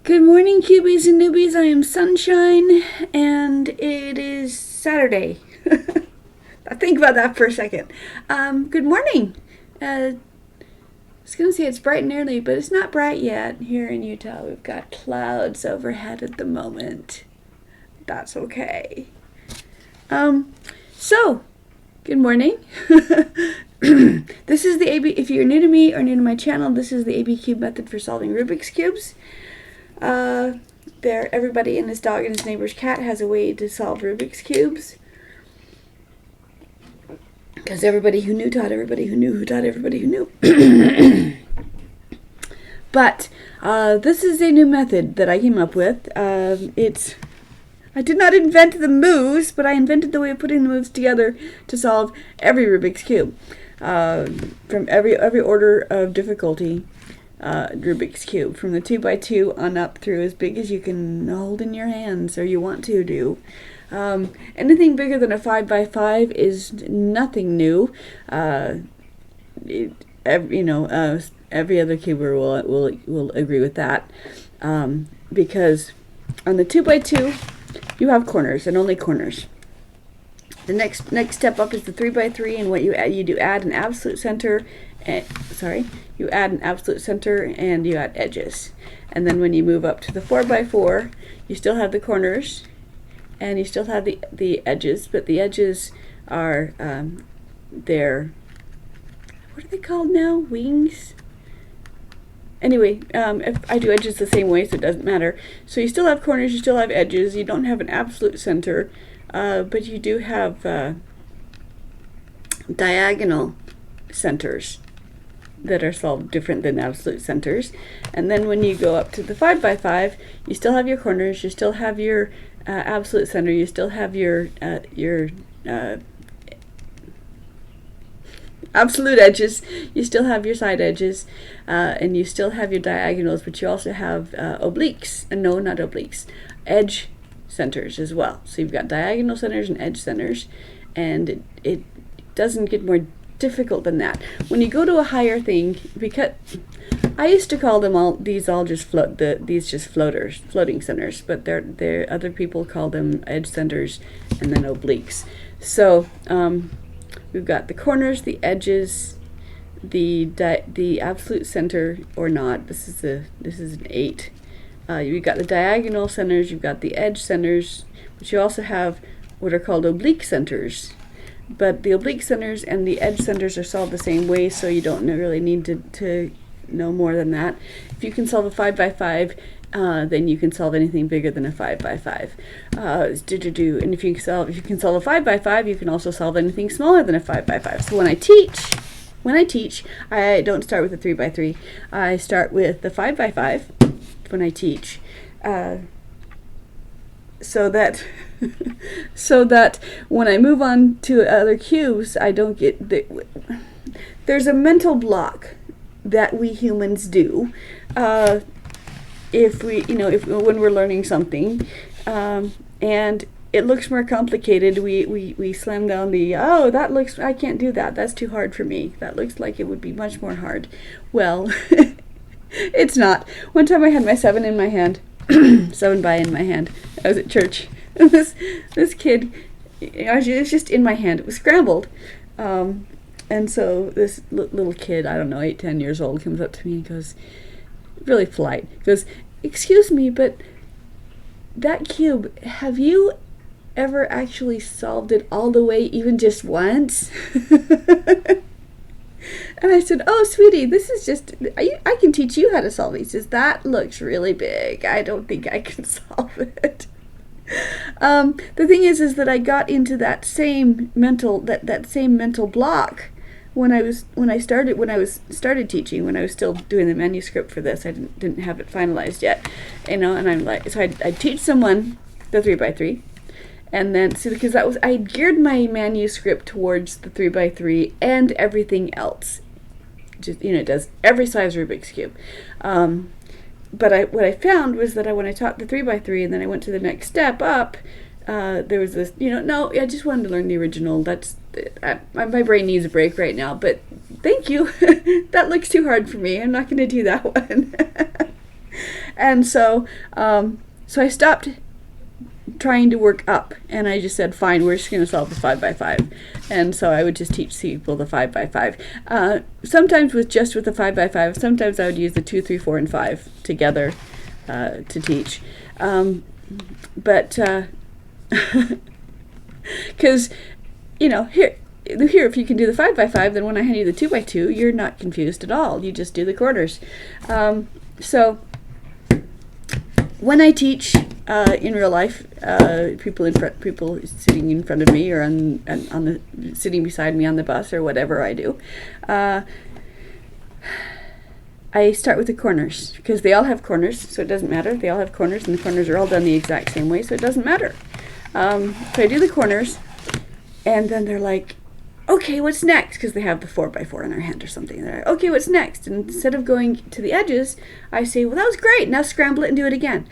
Good morning, cubies and newbies. I am Sunshine, and it is Saturday. Think about that for a second. Good morning. I was going to say it's bright and early, but it's not bright yet here in Utah. We've got clouds overhead at the moment. That's okay. So, good morning. This is the if you're new to me or new to my channel, this is the ABCube method for solving Rubik's Cubes. Everybody and his dog and his neighbor's cat has a way to solve Rubik's Cubes. Because everybody who knew taught everybody who knew who taught everybody who knew. But this is a new method that I came up with. I did not invent the moves, but I invented the way of putting the moves together to solve every Rubik's Cube. From every order of difficulty. Rubik's Cube, from the 2x2 on up through as big as you can hold in your hands or you want to do. Anything bigger than a 5x5 is nothing new. Every other cuber will agree with that, because on the 2x2 you have corners and only corners. The next step up is the 3x3, and what you do add an absolute center. You add an absolute center and you add edges. And then when you move up to the 4x4, you still have the corners and you still have the edges, but the edges are what are they called now? Wings? Anyway, if I do edges the same way, so it doesn't matter. So you still have corners, you still have edges, you don't have an absolute center, but you do have diagonal centers that are solved different than absolute centers. And then when you go up to the 5x5, you still have your corners, you still have your absolute center, you still have your absolute edges, you still have your side edges, and you still have your diagonals, but you also have obliques. No, not obliques, edge centers as well. So you've got diagonal centers and edge centers, and it doesn't get more difficult than that. When you go to a higher thing, because I used to call them these just floating centers, but they're other people call them edge centers and then obliques. So we've got the corners, the edges, the absolute center or not. This is an 8. You've got the diagonal centers, you've got the edge centers, but you also have what are called oblique centers. But the oblique centers and the edge centers are solved the same way, so you don't really need to know more than that. If you can solve a 5x5, then you can solve anything bigger than a 5x5. And if you can solve a 5x5, you can also solve anything smaller than a 5x5. So when I teach, I don't start with a 3x3. I start with the 5x5 when I teach. So that when I move on to other cubes, I don't get there's a mental block that we humans do when we're learning something, and it looks more complicated. We slam down I can't do that. That's too hard for me. That looks like it would be much more hard. Well, it's not. One time I had my 7 in my hand. 7 by in my hand. I was at church. And this kid, it was just in my hand. It was scrambled. And so this little kid, I don't know, 8, 10 years old, comes up to me and goes, really polite, goes, "Excuse me, but that cube, have you ever actually solved it all the way, even just once?" And I said, "Oh, sweetie, this is just, I can teach you how to solve it." He says, "That looks really big. I don't think I can solve it." The thing is that I got into that same mental block when I started teaching, when I was still doing the manuscript for this. I didn't have it finalized yet, and I'm like, so I'd teach someone the 3x3. And then, because I geared my manuscript towards the 3x3 and everything else. Just, it does every size Rubik's Cube. But what I found was that when I taught the 3x3 and then I went to the next step up, there was this, no, I just wanted to learn the original. My brain needs a break right now, but thank you. That looks too hard for me. I'm not going to do that one. And so so I stopped trying to work up, and I just said, fine, we're just going to solve the 5 by 5. And so I would just teach people the 5 by 5. Sometimes with the 5 by 5. Sometimes I would use the 2, 3, 4, and 5 together to teach. But because here if you can do the 5 by 5, then when I hand you the 2 by 2, you're not confused at all. You just do the corners. So when I teach in real life, people sitting in front of me or sitting beside me on the bus or whatever I do, I start with the corners because they all have corners, so it doesn't matter. They all have corners, and the corners are all done the exact same way, so it doesn't matter. So I do the corners, and then they're like, okay, what's next? Because they have the 4 by 4 in their hand or something. They're like, okay, what's next? And instead of going to the edges, I say, well, that was great. Now scramble it and do it again.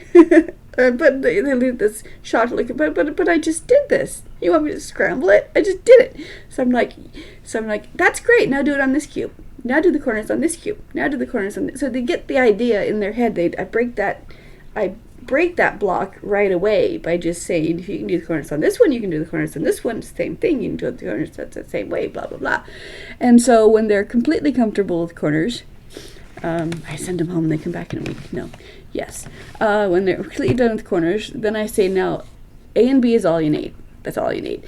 But they leave this shocked look. But I just did this. You want me to scramble it? I just did it. So I'm like, that's great. Now do it on this cube. Now do the corners on this cube. Now do the corners on this. So they get the idea in their head. I break that block right away by just saying, if you can do the corners on this one, you can do the corners on this one. It's the same thing. You can do the corners the same way, blah, blah, blah. And so when they're completely comfortable with corners, I send them home and they come back in a week. No. Yes. When they're completely done with corners, then I say, now, A and B is all you need. That's all you need.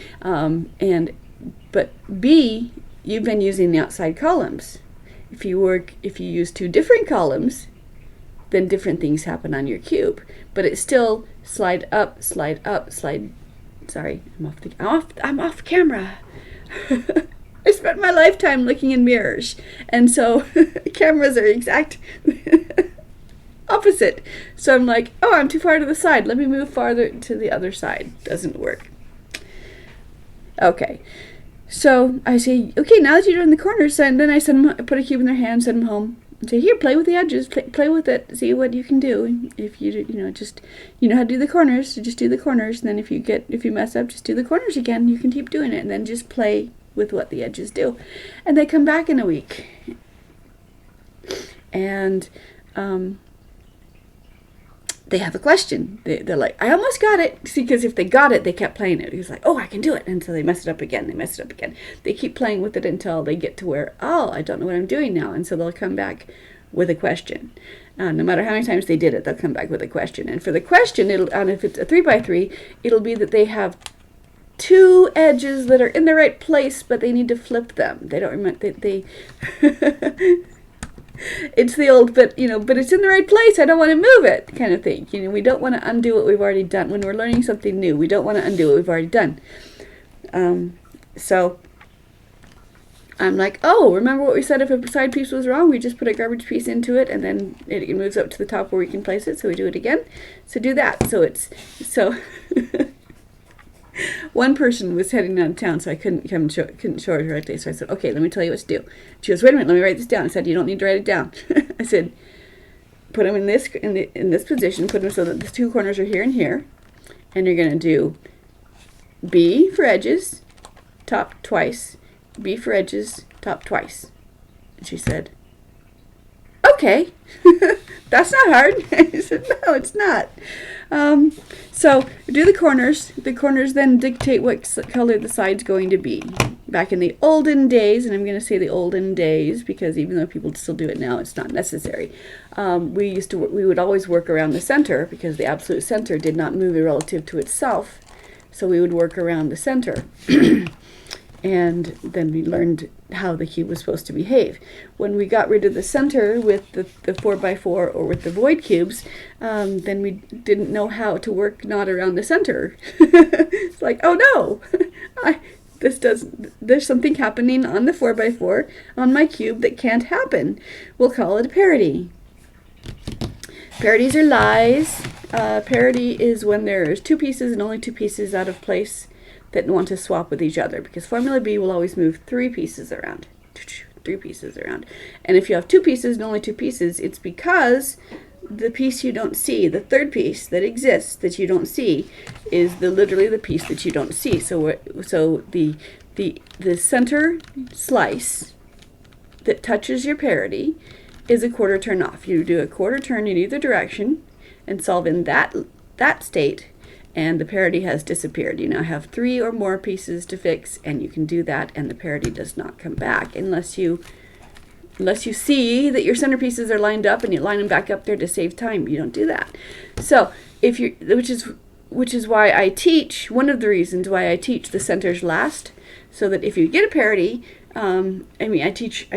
But B, you've been using the outside columns. If you use 2 different columns, then different things happen on your cube. But it's still slide up, slide. Sorry, I'm off camera. I spent my lifetime looking in mirrors, and so cameras are exact opposite. So I'm like, oh, I'm too far to the side. Let me move farther to the other side. Doesn't work. Okay. So I say, okay, now that you're doing the corners, and then I put a cube in their hand, send them home, and say, here, play with the edges, play with it, see what you can do. If you know how to do the corners, so just do the corners. And then if you mess up, just do the corners again. You can keep doing it, and then just play with what the edges do. And they come back in a week, and they have a question. They're like, I almost got it. See, because if they got it, they kept playing it. He's like, oh, I can do it. And so they mess it up again. They keep playing with it until they get to where, oh, I don't know what I'm doing now. And so they'll come back with a question. No matter how many times they did it, they'll come back with a question. And for the question, if it's a 3 by 3, it'll be that they have 2 edges that are in the right place, but they need to flip them. They don't remember, they it's the old, but it's in the right place, I don't want to move it kind of thing. We don't want to undo what we've already done. When we're learning something new, we don't want to undo what we've already done. So I'm like, oh, remember what we said, if a side piece was wrong, we just put a garbage piece into it, and then it moves up to the top where we can place it, so we do it again. So do that. So one person was heading out of town, so I couldn't show her directly. So I said, okay, let me tell you what to do. She goes, wait a minute, let me write this down. I said, you don't need to write it down. I said, put them in this position, put them so that the 2 corners are here and here, and you're going to do B for edges, top twice, B for edges, top twice. And she said, okay, that's not hard. I said, no, it's not. So do the corners. The corners then dictate what color the side's going to be. Back in the olden days, and I'm going to say the olden days because even though people still do it now, it's not necessary. We would always work around the center because the absolute center did not move relative to itself. So we would work around the center. And then we learned how the cube was supposed to behave. When we got rid of the center with the 4 by 4 or with the void cubes, then we didn't know how to work not around the center. It's like, oh no, there's something happening on the 4 by 4 on my cube that can't happen. We'll call it a parity. Parities are lies. Parity is when there's 2 pieces and only 2 pieces out of place that want to swap with each other, because formula B will always move 3 pieces around. 3 pieces around. And if you have 2 pieces and only 2 pieces, it's because the piece you don't see, the third piece that exists that you don't see, is literally the piece that you don't see. So the center slice that touches your parity is a quarter turn off. You do a quarter turn in either direction, and solve in that state, and the parity has disappeared. You now have 3 or more pieces to fix, and you can do that, and the parity does not come back unless you see that your centerpieces are lined up and you line them back up there to save time. You don't do that. So which is why I teach, one of the reasons why I teach the centers last, so that if you get a parity, I teach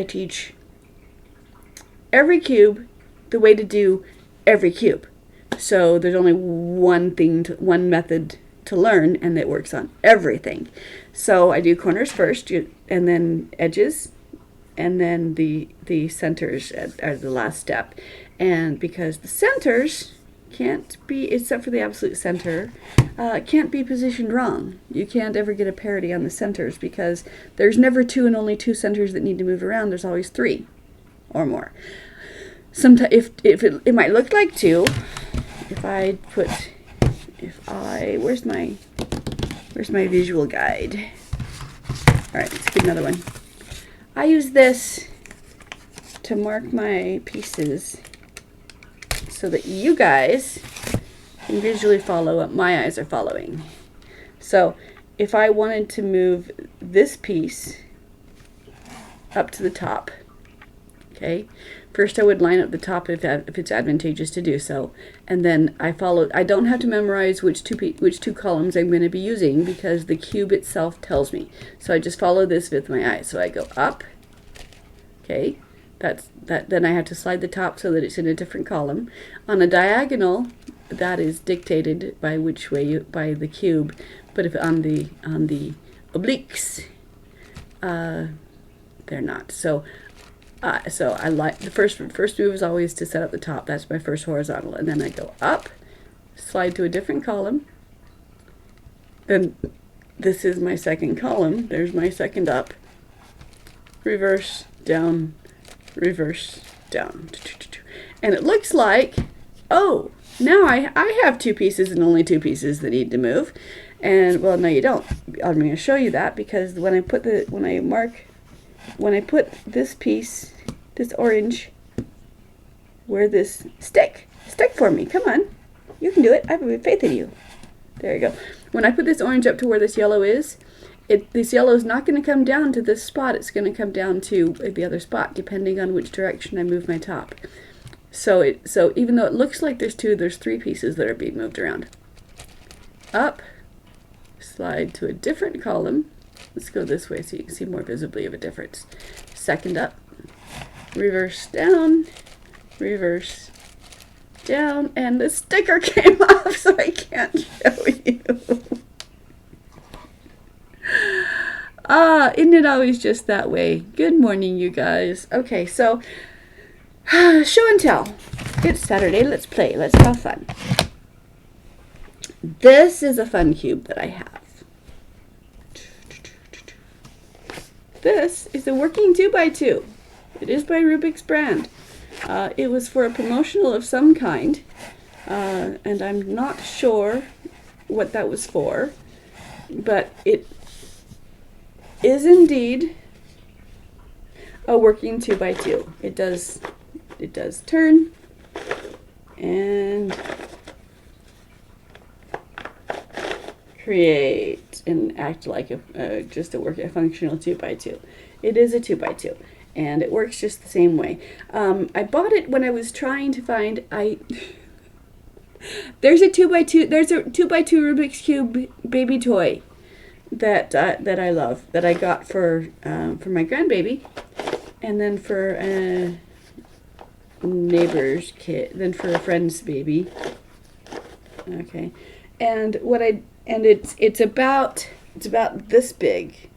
every cube the way to do every cube. So there's only one method to learn, and it works on everything. So I do corners first, and then edges, and then the centers are the last step. And because the centers can't be, except for the absolute center, can't be positioned wrong. You can't ever get a parity on the centers, because there's never 2 and only 2 centers that need to move around. There's always 3 or more. Sometimes if it might look like 2. Where's my visual guide? All right, let's get another one. I use this to mark my pieces so that you guys can visually follow what my eyes are following. So if I wanted to move this piece up to the top, okay, first I would line up the top if it's advantageous to do so, and then I don't have to memorize which two columns I'm going to be using, because the cube itself tells me. So I just follow this with my eyes. So I go up, okay, then I have to slide the top so that it's in a different column. On a diagonal, that is dictated by which way by the cube, but if on the obliques, they're not. So I like the first move is always to set up the top. That's my first horizontal, and then I go up, slide to a different column. Then this is my second column. There's my second up. Reverse down, reverse down, and it looks like, oh, now I have 2 pieces and only 2 pieces that need to move. And well, no, you don't. I'm going to show you that, because when I put this piece, this orange, where this stick for me. Come on, you can do it. I have faith in you. There you go. When I put this orange up to where this yellow is, this yellow is not going to come down to this spot. It's going to come down to the other spot, depending on which direction I move my top. So even though it looks like there's 2, there's 3 pieces that are being moved around. Up, slide to a different column. Let's go this way so you can see more visibly of a difference. Second up, reverse down, reverse down, and the sticker came off, so I can't show you. Isn't it always just that way? Good morning, you guys. Okay, so show and tell. It's Saturday. Let's play. Let's have fun. This is a fun cube that I have. This is a working 2x2. It is by Rubik's brand. It was for a promotional of some kind, and I'm not sure what that was for, but it is indeed a working 2x2. It does turn and create and act like a functional 2x2. It is a 2x2, and it works just the same way. I bought it when I was trying to find there's a 2x2 Rubik's Cube baby toy that I love, that I got for my grandbaby, and then for a neighbor's kid, then for a friend's baby. Okay, and it's about this big,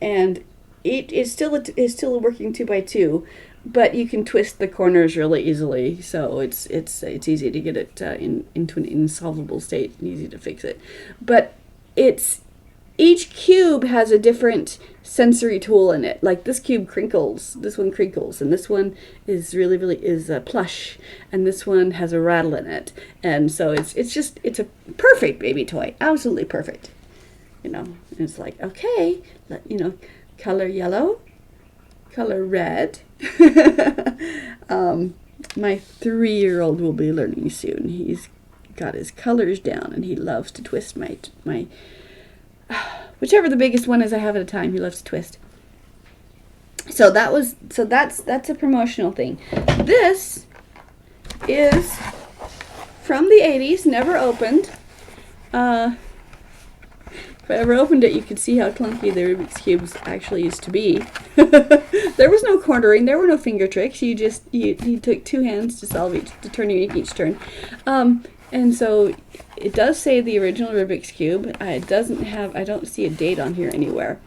and it is still a working 2x2, but you can twist the corners really easily, so it's easy to get it into an insolvable state and easy to fix it. But each cube has a different sensory tool in it. Like this cube crinkles, this one crinkles, and this one is really plush, and this one has a rattle in it. And so it's a perfect baby toy, absolutely perfect. And it's like, okay, color yellow, color red, my 3-year-old will be learning soon. He's got his colors down, and he loves to twist my whichever the biggest one is I have at a time. He loves to twist. So that's a promotional thing. This is from the 80s, never opened. If I ever opened it, you could see how clunky the Rubik's Cubes actually used to be. There was no cornering, there were no finger tricks. You took 2 hands to turn each turn. And so it does say the original Rubik's Cube. I don't see a date on here anywhere.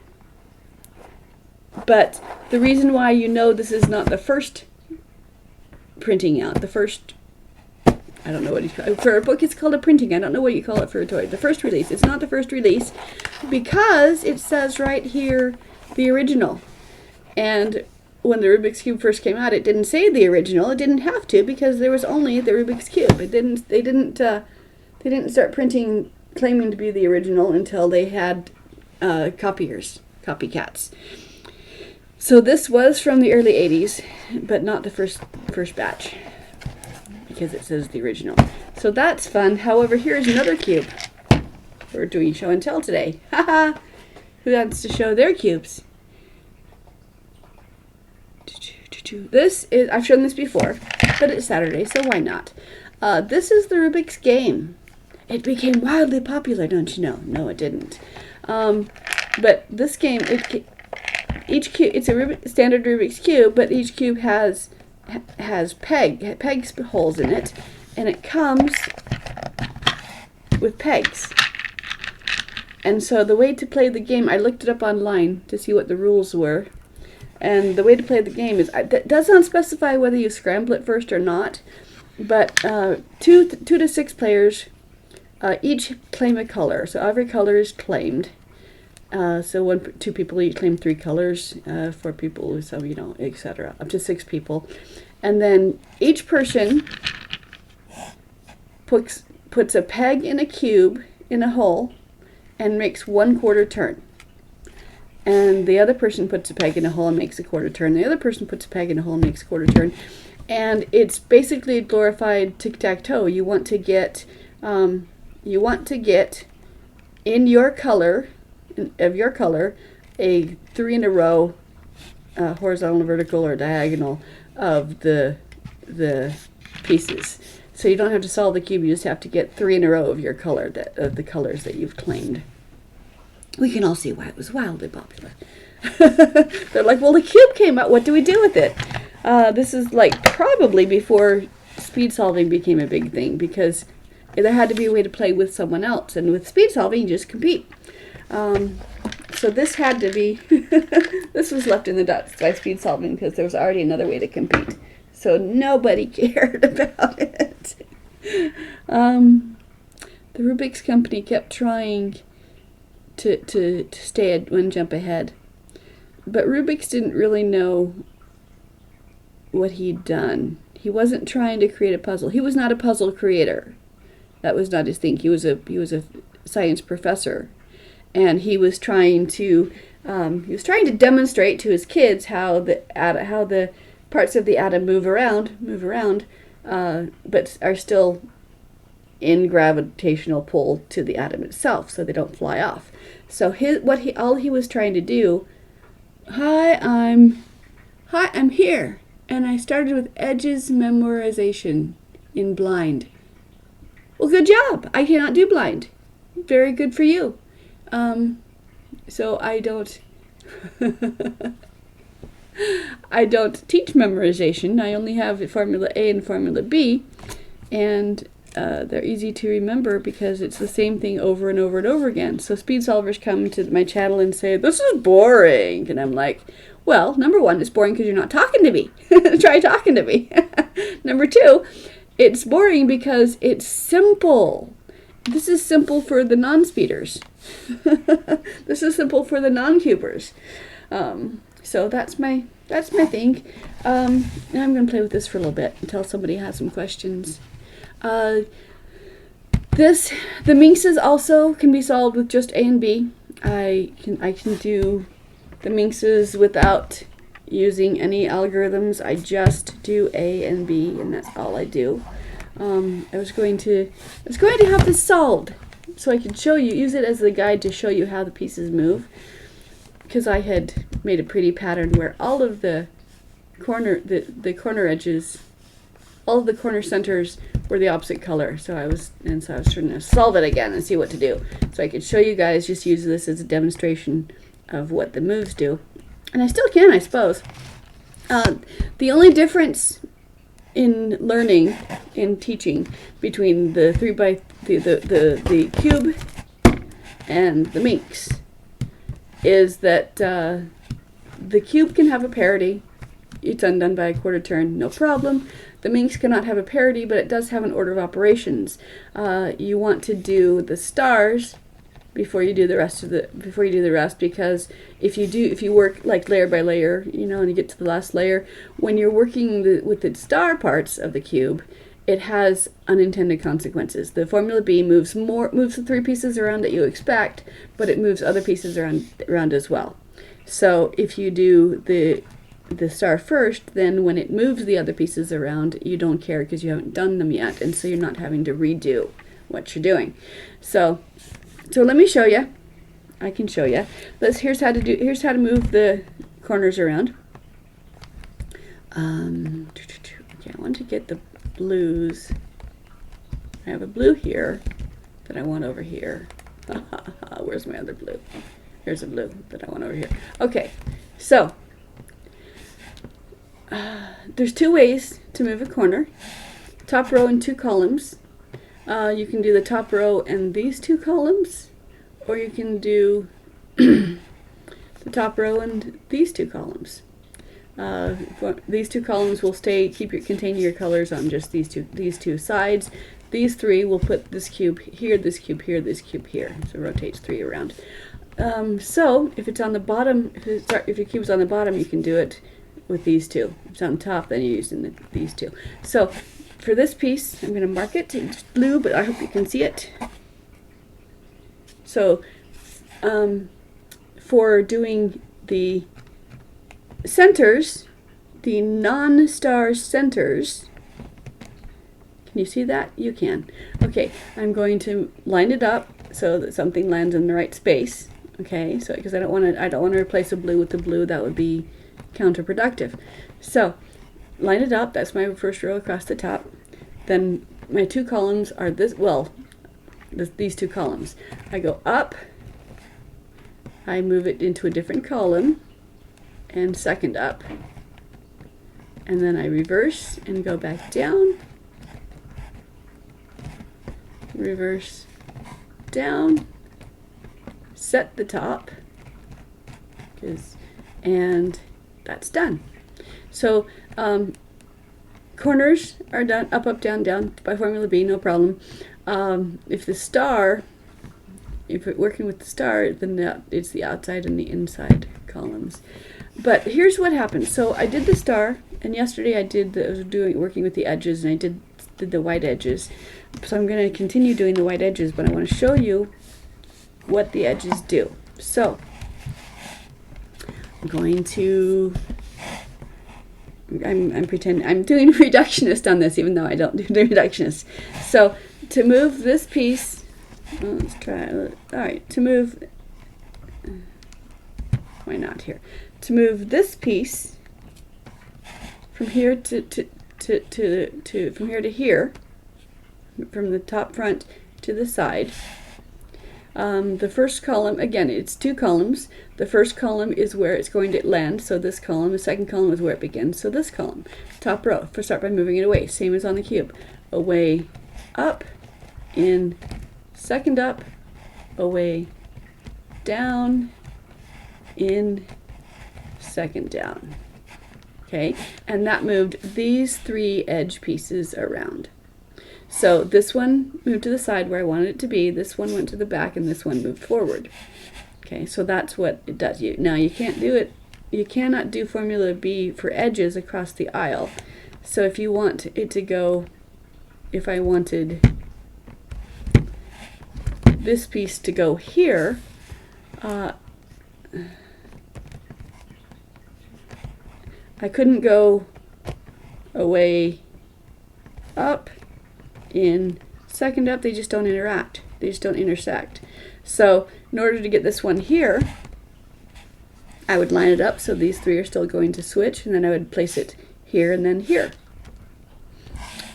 But the reason why you know this is not the first printing out, the first, I don't know what you call it. For a book, it's called a printing. I don't know what you call it for a toy. The first release. It's not the first release because it says right here, the original. And when the Rubik's Cube first came out, it didn't say the original. It didn't have to because there was only the Rubik's Cube. They didn't start printing claiming to be the original until they had copycats. So this was from the early 80s, but not the first batch, because it says the original. So that's fun. However, here's another cube. We're doing show and tell today. Haha! Who wants to show their cubes? This is, I've shown this before, but it's Saturday, so why not? This is the Rubik's game. It became wildly popular, don't you know? No, it didn't. But this game, each cube, it's a standard Rubik's Cube, but each cube has pegs holes in it, and it comes with pegs. And so the way to play the game, I looked it up online to see what the rules were, and the way to play the game is, it does not specify whether you scramble it first or not, but 2 to 6 players each claim a color, so every color is claimed. So 2 people each claim 3 colors, 4 people, so etc. Up to 6 people, and then each person puts a peg in a cube in a hole, and makes 1/4 turn. And the other person puts a peg in a hole and makes a 1/4 turn. The other person puts a peg in a hole and makes a 1/4 turn, and it's basically glorified tic-tac-toe. You want to get in your color. Of your color, a 3 in a row, horizontal, vertical, or diagonal of the pieces. So you don't have to solve the cube. You just have to get 3 in a row of your color, of the colors that you've claimed. We can all see why it was wildly popular. They're like, well, the cube came out. What do we do with it? This is like probably before speed solving became a big thing, because there had to be a way to play with someone else, and with speed solving, you just compete. So this had to be, this was left in the dust by speed solving because there was already another way to compete. So nobody cared about it. The Rubik's Company kept trying to stay one jump ahead. But Rubik's didn't really know what he'd done. He wasn't trying to create a puzzle. He was not a puzzle creator. That was not his thing. He was a science professor. And he was trying to demonstrate to his kids how the parts of the atom move around, but are still in gravitational pull to the atom itself, so they don't fly off. So all he was trying to do, hi, I'm here, and I started with edges memorization in blind. Well, good job. I cannot do blind. Very good for you. So I don't teach memorization. I only have Formula A and Formula B, and they're easy to remember because it's the same thing over and over and over again. So speed solvers come to my channel and say, this is boring. And I'm like, well, number 1, it's boring because you're not talking to me. Try talking to me. Number 2, it's boring because it's simple. This is simple for the non-speeders. This is simple for the non-cubers. So that's my thing. Now I'm going to play with this for a little bit until somebody has some questions. The minxes also can be solved with just A and B. I can do the minxes without using any algorithms. I just do A and B, and that's all I do. I was going to have this solved so I could show you, use it as the guide to show you how the pieces move, because I had made a pretty pattern where all of the corner edges, all of the corner centers were the opposite color. So I was trying to solve it again and see what to do, so I could show you guys. Just use this as a demonstration of what the moves do, and I still can, I suppose. The only difference in learning, in teaching, between the the cube and the Minx is that the cube can have a parity. It's undone by a quarter turn, no problem. The Minx cannot have a parity, but it does have an order of operations. You want to do the stars before you do the rest, because if you work like layer by layer, you know, and you get to the last layer, when you're working with the star parts of the cube, it has unintended consequences. The formula B moves the three pieces around that you expect, but it moves other pieces around as well. So if you do the star first, then when it moves the other pieces around, you don't care because you haven't done them yet, and so you're not having to redo what you're doing. So let me show you. I can show you. Here's how to move the corners around. Okay, I want to get the blues. I have a blue here that I want over here. Where's my other blue? Here's a blue that I want over here. Okay, so there's two ways to move a corner. Top row and two columns. You can do the top row and these two columns, or you can do the top row and these two columns. These two columns will contain your colors on just these two sides. These three will put this cube here, this cube here, this cube here. So it rotates three around. So if it's on the bottom, if your cube's on the bottom, you can do it with these two. If it's on top, then you're using these two. So for this piece, I'm going to mark it in blue, but I hope you can see it. So for doing the centers, the non-star centers, can you see that? You can. Okay, I'm going to line it up so that something lands in the right space. Okay, so because I don't want to replace a blue with a blue. That would be counterproductive. So line it up. That's my first row across the top. Then my two columns are these two columns. I go up, I move it into a different column, and second up, and then I reverse and go back down, reverse, down, set the top, and that's done. So corners are done, up, up, down, down by formula B, no problem. If we're working with the star, then it's the outside and the inside columns. But here's what happened. So I did the star, and yesterday I was working with the edges, and I did the white edges. So I'm going to continue doing the white edges, but I want to show you what the edges do. So I'm going to I'm doing reductionist on this, even though I don't do the reductionist. So to move this piece, let's try. All right, to move. Why not here? To move this piece from here to from here to here, from the top front to the side. The first column, again, it's two columns. The first column is where it's going to land, so this column. The second column is where it begins, so this column. Top row, first start by moving it away, same as on the cube. Away, up, in, second up, away, down, in, second down. Okay, and that moved these three edge pieces around. So this one moved to the side where I wanted it to be, this one went to the back, and this one moved forward. Okay, so that's what it does. Now you can't do it, you cannot do formula B for edges across the aisle. So if you want it to go, if I wanted this piece to go here, I couldn't go away up in second up. They just don't interact. They just don't intersect. So in order to get this one here, I would line it up so these three are still going to switch, and then I would place it here and then here.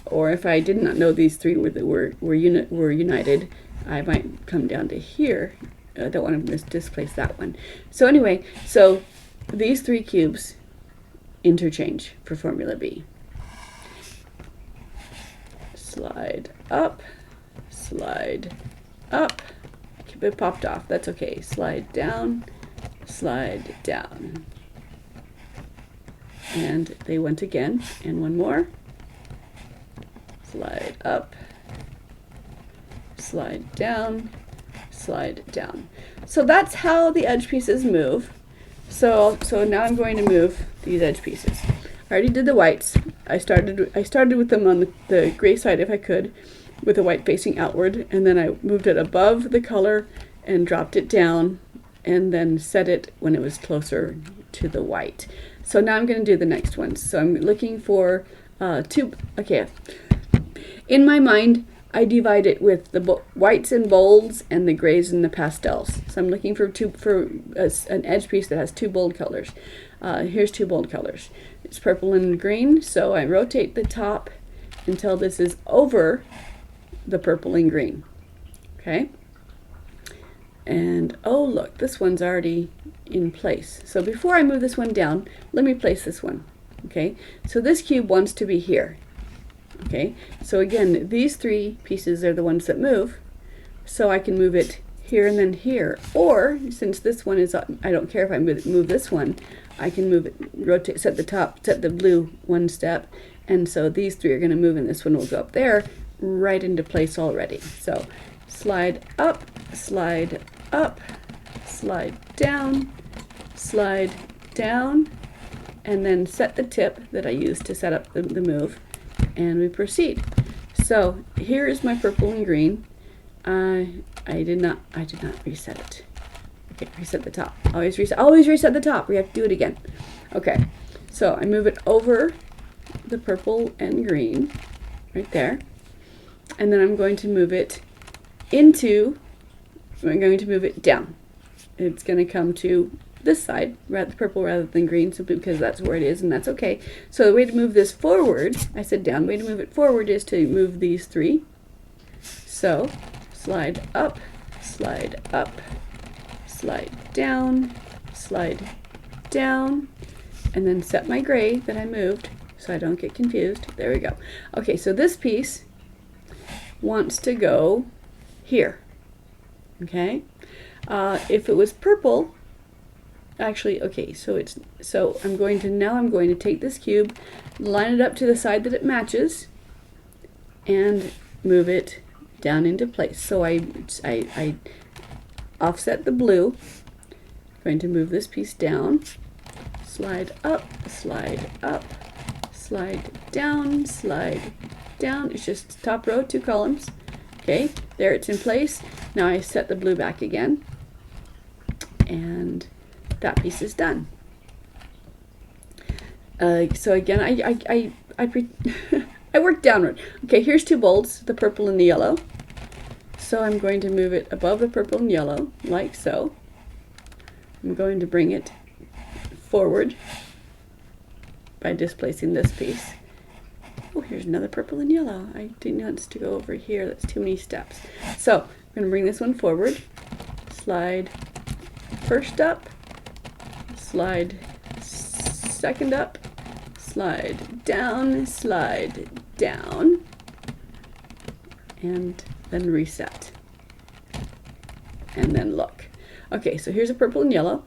Or if I did not know these three were united, I might come down to here. I don't want to displace that one. So anyway, so these three cubes interchange for formula B. Slide up, slide up. It popped off. That's okay. Slide down, slide down. And they went again. And one more. Slide up, slide down, slide down. So that's how the edge pieces move. So now I'm going to move these edge pieces. I already did the whites. I started with them on the gray side if I could, with the white facing outward, and then I moved it above the color and dropped it down, and then set it when it was closer to the white. So now I'm going to do the next one. So I'm looking for two. Okay. In my mind, I divide it with the whites and bolds and the grays and the pastels. So I'm looking for an edge piece that has two bold colors. Here's two bold colors. It's purple and green, so I rotate the top until this is over the purple and green. Okay? And oh look, this one's already in place. So before I move this one down, let me place this one. Okay? So this cube wants to be here. Okay, so again, these three pieces are the ones that move, so I can move it here and then here. Or since this one is, I don't care if I move this one, I can move it, rotate, set the blue one step, and so these three are going to move, and this one will go up there, right into place already. So slide up, slide up, slide down, and then set the tip that I used to set up the move. And we proceed. So here is my purple and green. I did not reset it. Okay, reset the top. Always reset the top. We have to do it again. Okay, so I move it over the purple and green, right there, and then I'm going to move it down. It's going to come to this side, purple rather than green, simply because that's where it is, and that's okay. So the way to move this forward, I said down, the way to move it forward is to move these three. So slide up, slide down, and then set my gray that I moved so I don't get confused. There we go. Okay, so this piece wants to go here. Okay, if it was purple, actually, okay, so I'm going to take this cube, line it up to the side that it matches, and move it down into place. So I offset the blue. I'm going to move this piece down, slide up, slide down, It's just top row, 2 columns. Okay, there it's in place. Now I set the blue back again, and that piece is done. So again, I work downward. Okay, here's 2 bolds, the purple and the yellow. So I'm going to move it above the purple and yellow, like so. I'm going to bring it forward by displacing this piece. Oh, here's another purple and yellow. I didn't want to go over here. That's too many steps. So I'm going to bring this one forward, slide first up, slide second up, slide down, and then reset. And then look. Okay, so here's a purple and yellow.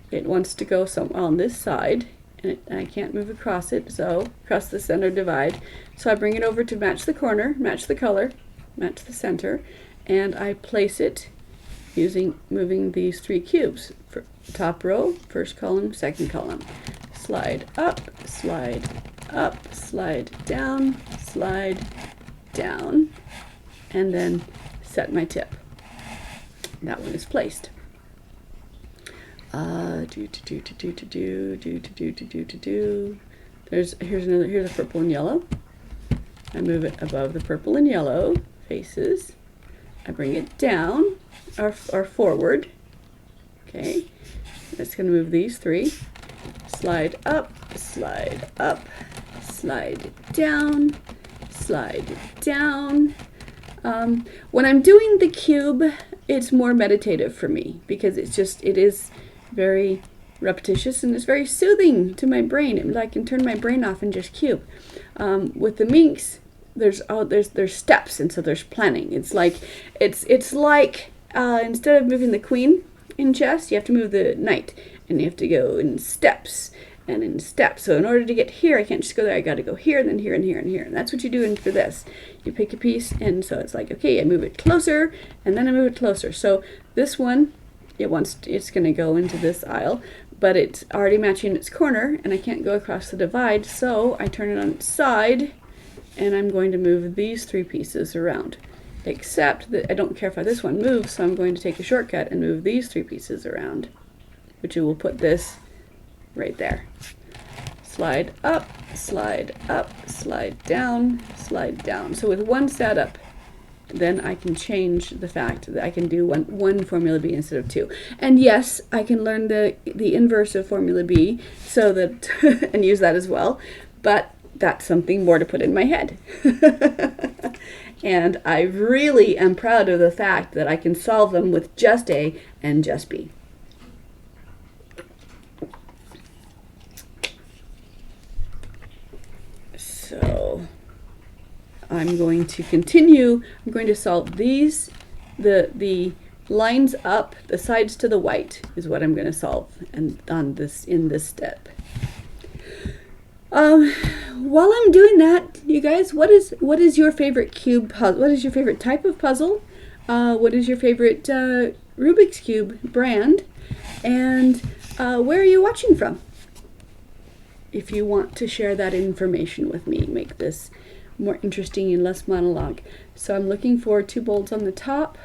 It wants to go somewhere on this side, and I can't move across it, so across the center divide. So I bring it over to match the corner, match the color, match the center, and I place it moving these 3 cubes. For top row, first column, second column. Slide up, slide down, and then set my tip. That one is placed. Here's a purple and yellow. I move it above the purple and yellow faces. I bring it down or forward. Okay, it's going to move these three. Slide up, slide up, slide down, slide down. When I'm doing the cube, it's more meditative for me because it is very repetitious and it's very soothing to my brain. I can turn my brain off and just cube. With the minks, there's steps, and so there's planning. It's like instead of moving the queen in chess, you have to move the knight, and you have to go in steps and in steps. So in order to get here, I can't just go there. I got to go here and then here and here and here. And that's what you do for this. You pick a piece, and so it's like, okay, I move it closer, and then I move it closer. So this one, it's going to go into this aisle, but it's already matching its corner, and I can't go across the divide. So I turn it on its side, and I'm going to move these three pieces around. Except that I don't care if this one moves, so I'm going to take a shortcut and move these three pieces around, which will put this right there. Slide up, slide down, slide down. So with one setup, then I can change the fact that I can do one Formula B instead of two. And yes, I can learn the inverse of Formula B so that and use that as well, but that's something more to put in my head. And I really am proud of the fact that I can solve them with just A and just B. So I'm going to continue. I'm going to solve these. The lines up, the sides to the white is what I'm going to solve and in this step. While I'm doing that, you guys, what is your favorite cube puzzle? What is your favorite type of puzzle? What is your favorite Rubik's Cube brand? And where are you watching from? If you want to share that information with me, make this more interesting and less monologue. So I'm looking for two bolts on the top.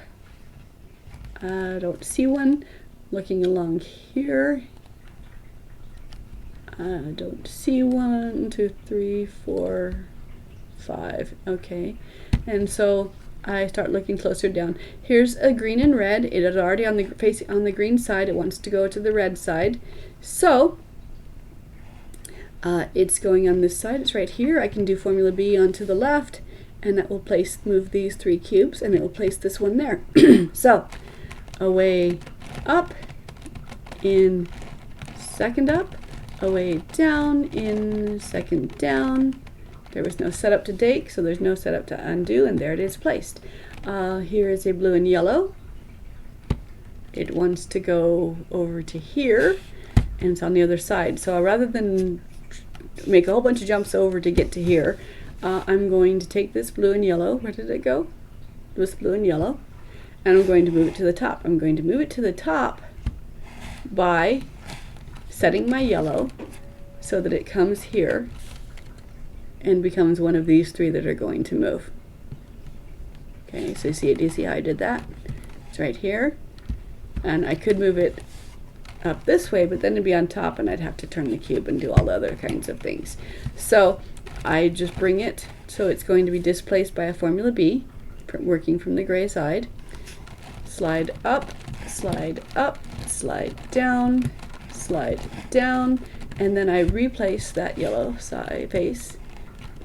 I don't see one. Looking along here. I don't see 1, 2, 3, 4, 5. Okay, and so I start looking closer down. Here's a green and red. It is already on the green side. It wants to go to the red side. So it's going on this side. It's right here. I can do Formula B onto the left, and that will move these three cubes, and it will place this one there. So away up in second up. Away down in second down. There was no setup to take, so there's no setup to undo, and there it is placed. Here is a blue and yellow. It wants to go over to here, and it's on the other side. So rather than make a whole bunch of jumps over to get to here, I'm going to take this blue and yellow. Where did it go? It was blue and yellow. And I'm going to move it to the top. I'm going to move it to the top by setting my yellow so that it comes here and becomes one of these three that are going to move. Okay, so do you see how I did that? It's right here, and I could move it up this way, but then it'd be on top and I'd have to turn the cube and do all the other kinds of things. So I just bring it so it's going to be displaced by a Formula B, working from the gray side. Slide up, slide down, slide down, and then I replace that yellow side face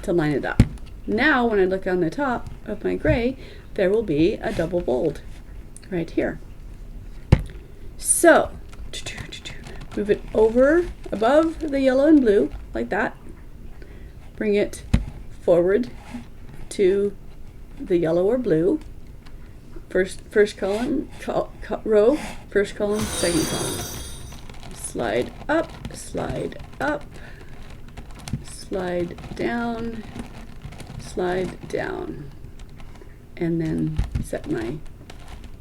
to line it up. Now when I look on the top of my gray, there will be a double bold right here. So move it over above the yellow and blue like that. Bring it forward to the yellow or blue. First column, row, first column, second column. Slide up, slide down, and then set my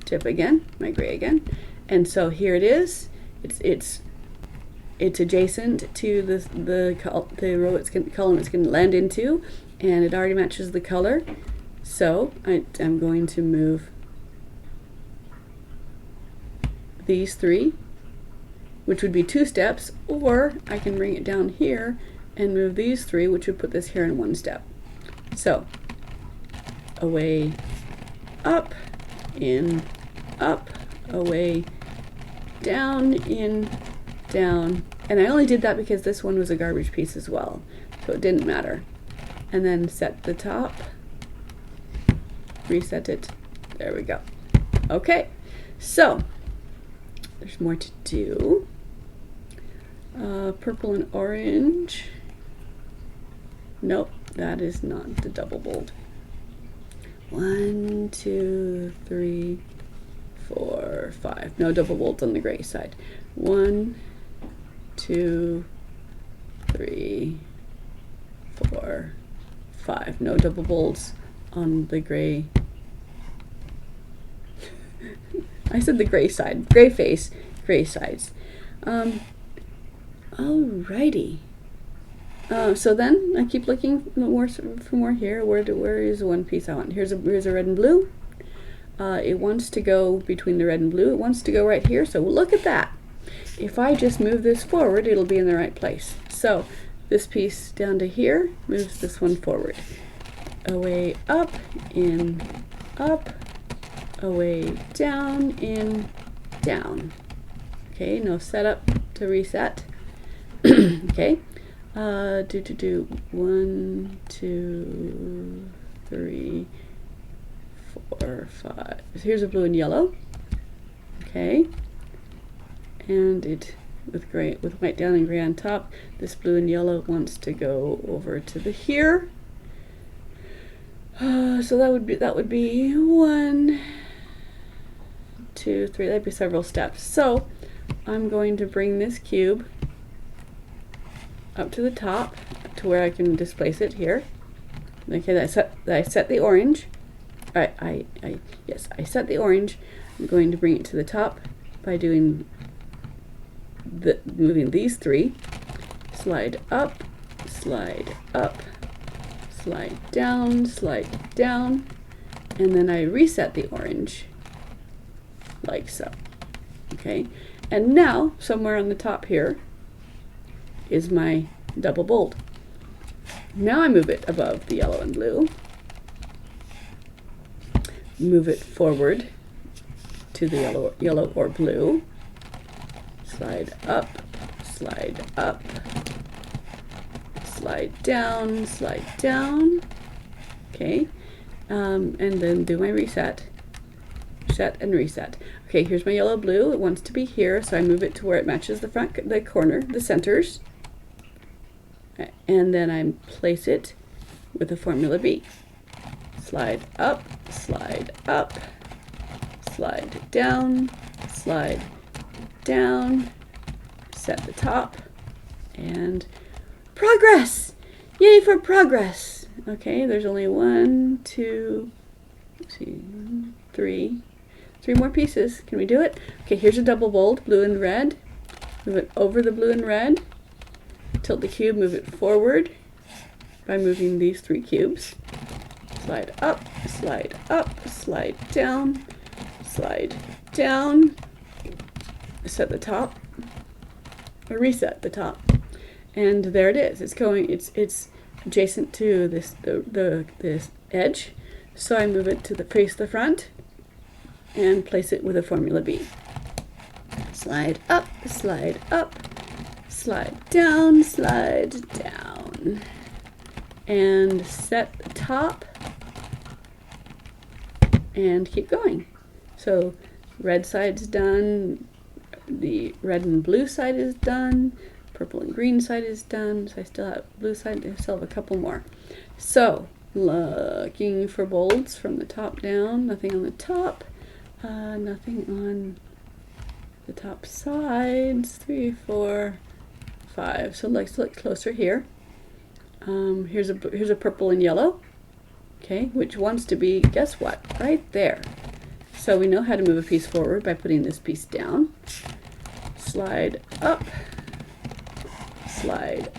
tip again, my gray again. And so here it is. It's adjacent to the row column it's going to land into, and it already matches the color. So I'm going to move these three which would be 2 steps, or I can bring it down here and move these 3, which would put this here in 1 step. So, away, up, in, up, away, down, in, down. And I only did that because this one was a garbage piece as well, so it didn't matter. And then set the top, reset it, there we go. Okay, so there's more to do. Purple and orange. Nope, that is not the double bold. 1, 2, 3, 4, 5. No double bolts on the gray side. 1, 2, 3, 4, 5. No double bolts on the gray. I said the gray side. Gray face, gray sides. Alrighty. So then I keep looking for more here. Where is the one piece I want? Here's a red and blue. It wants to go between the red and blue. It wants to go right here. So look at that. If I just move this forward, it'll be in the right place. So this piece down to here moves this one forward. Away, up, in, up, away, down, in, down. Okay, no setup to reset. Okay. 1, 2, 3, 4, 5. So here's a blue and yellow. Okay. And it with white down and gray on top. This blue and yellow wants to go over to the here. So that would be 1, 2, 3. That'd be several steps. So I'm going to bring this cube up to the top to where I can displace it here. Okay, I set the orange. Yes, I set the orange. I'm going to bring it to the top by doing moving these 3. Slide up, slide up, slide down, and then I reset the orange like so. Okay, and now somewhere on the top here is my double bold. Now I move it above the yellow and blue, move it forward to the yellow or blue, slide up, slide down, okay, and then do my reset, set and reset. Okay, here's my yellow blue. It wants to be here, so I move it to where it matches the corner, the centers, and then I place it with a formula B. Slide up, slide down, set the top, and progress! Yay for progress! Okay, there's only 1, 2, let's see, 3 more pieces. Can we do it? Okay, here's a double bold, blue and red. Move it over the blue and red. Tilt the cube, move it forward by moving these 3 cubes. Slide up, slide down, set the top, or reset the top, and there it is. It's going. It's adjacent to this this edge, so I move it to face the front, and place it with a formula B. Slide up, slide down, and set the top, and keep going. So red side's done, the red and blue side is done, purple and green side is done, so I still have blue side, I still have a couple more. So looking for bolds from the top down, nothing on the top, nothing on the top sides, 3, 4, 5. So let's look closer here. Here's a purple and yellow, okay, which wants to be, guess what, right there. So we know how to move a piece forward by putting this piece down. Slide up, slide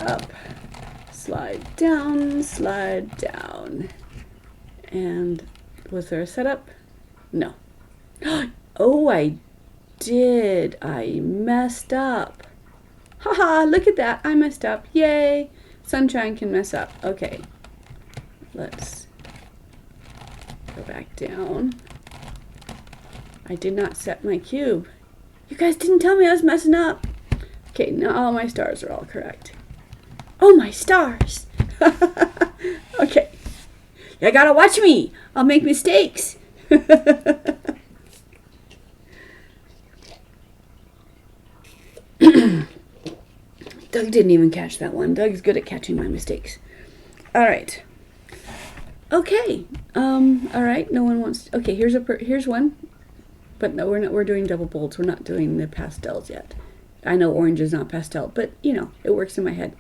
down, And was there a setup? No. Oh, I did. I messed up. Haha, look at that. I messed up. Yay. Sunshine can mess up. Okay. Let's go back down. I did not set my cube. You guys didn't tell me I was messing up. Okay, now all my stars are all correct. Oh, my stars. Okay. You gotta watch me. I'll make mistakes. Doug didn't even catch that one. Doug's good at catching my mistakes. All right. Okay. All right. No one wants. Okay. Here's one. But no, we're not. We're doing double bolds. We're not doing the pastels yet. I know orange is not pastel, but you know it works in my head.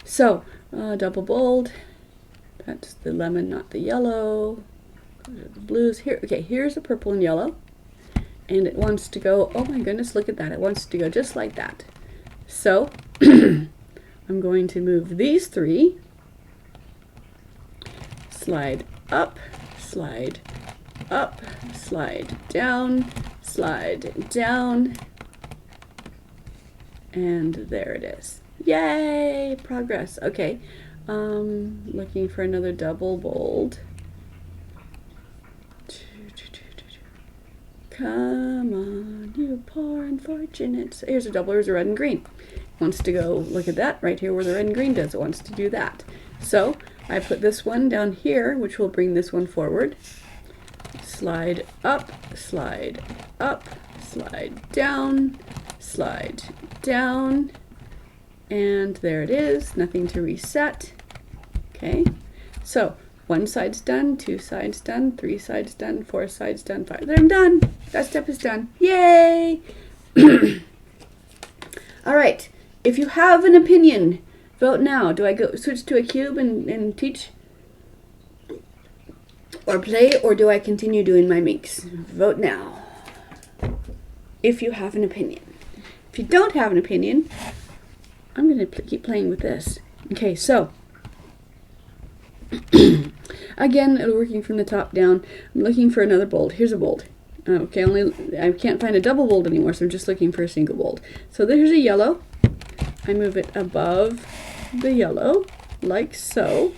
So double bold. That's the lemon, not the yellow. The blues here. Okay. Here's the purple and yellow, and it wants to go. Oh my goodness! Look at that. It wants to go just like that. So I'm going to move these three. Slide up, slide up, slide down, and there it is. Yay, progress. Okay, looking for another double bold. Come on, you poor unfortunate. So here's a double, here's a red and green. Wants to go, look at that, right here where the red and green does, it wants to do that. So I put this one down here, which will bring this one forward. Slide up, slide down, and there it is, nothing to reset. Okay, so one side's done, two sides done, three sides done, four sides done, five. I'm done. That step is done. Yay! All right, if you have an opinion, vote now. Do I go switch to a cube and teach or play, or do I continue doing my mix? Vote now if you have an opinion. If you don't have an opinion, I'm going to keep playing with this. Okay, so again, working from the top down, I'm looking for another bold. Here's a bold. Okay, I can't find a double bold anymore, so I'm just looking for a single bold. So there's a yellow. I move it above the yellow, like so,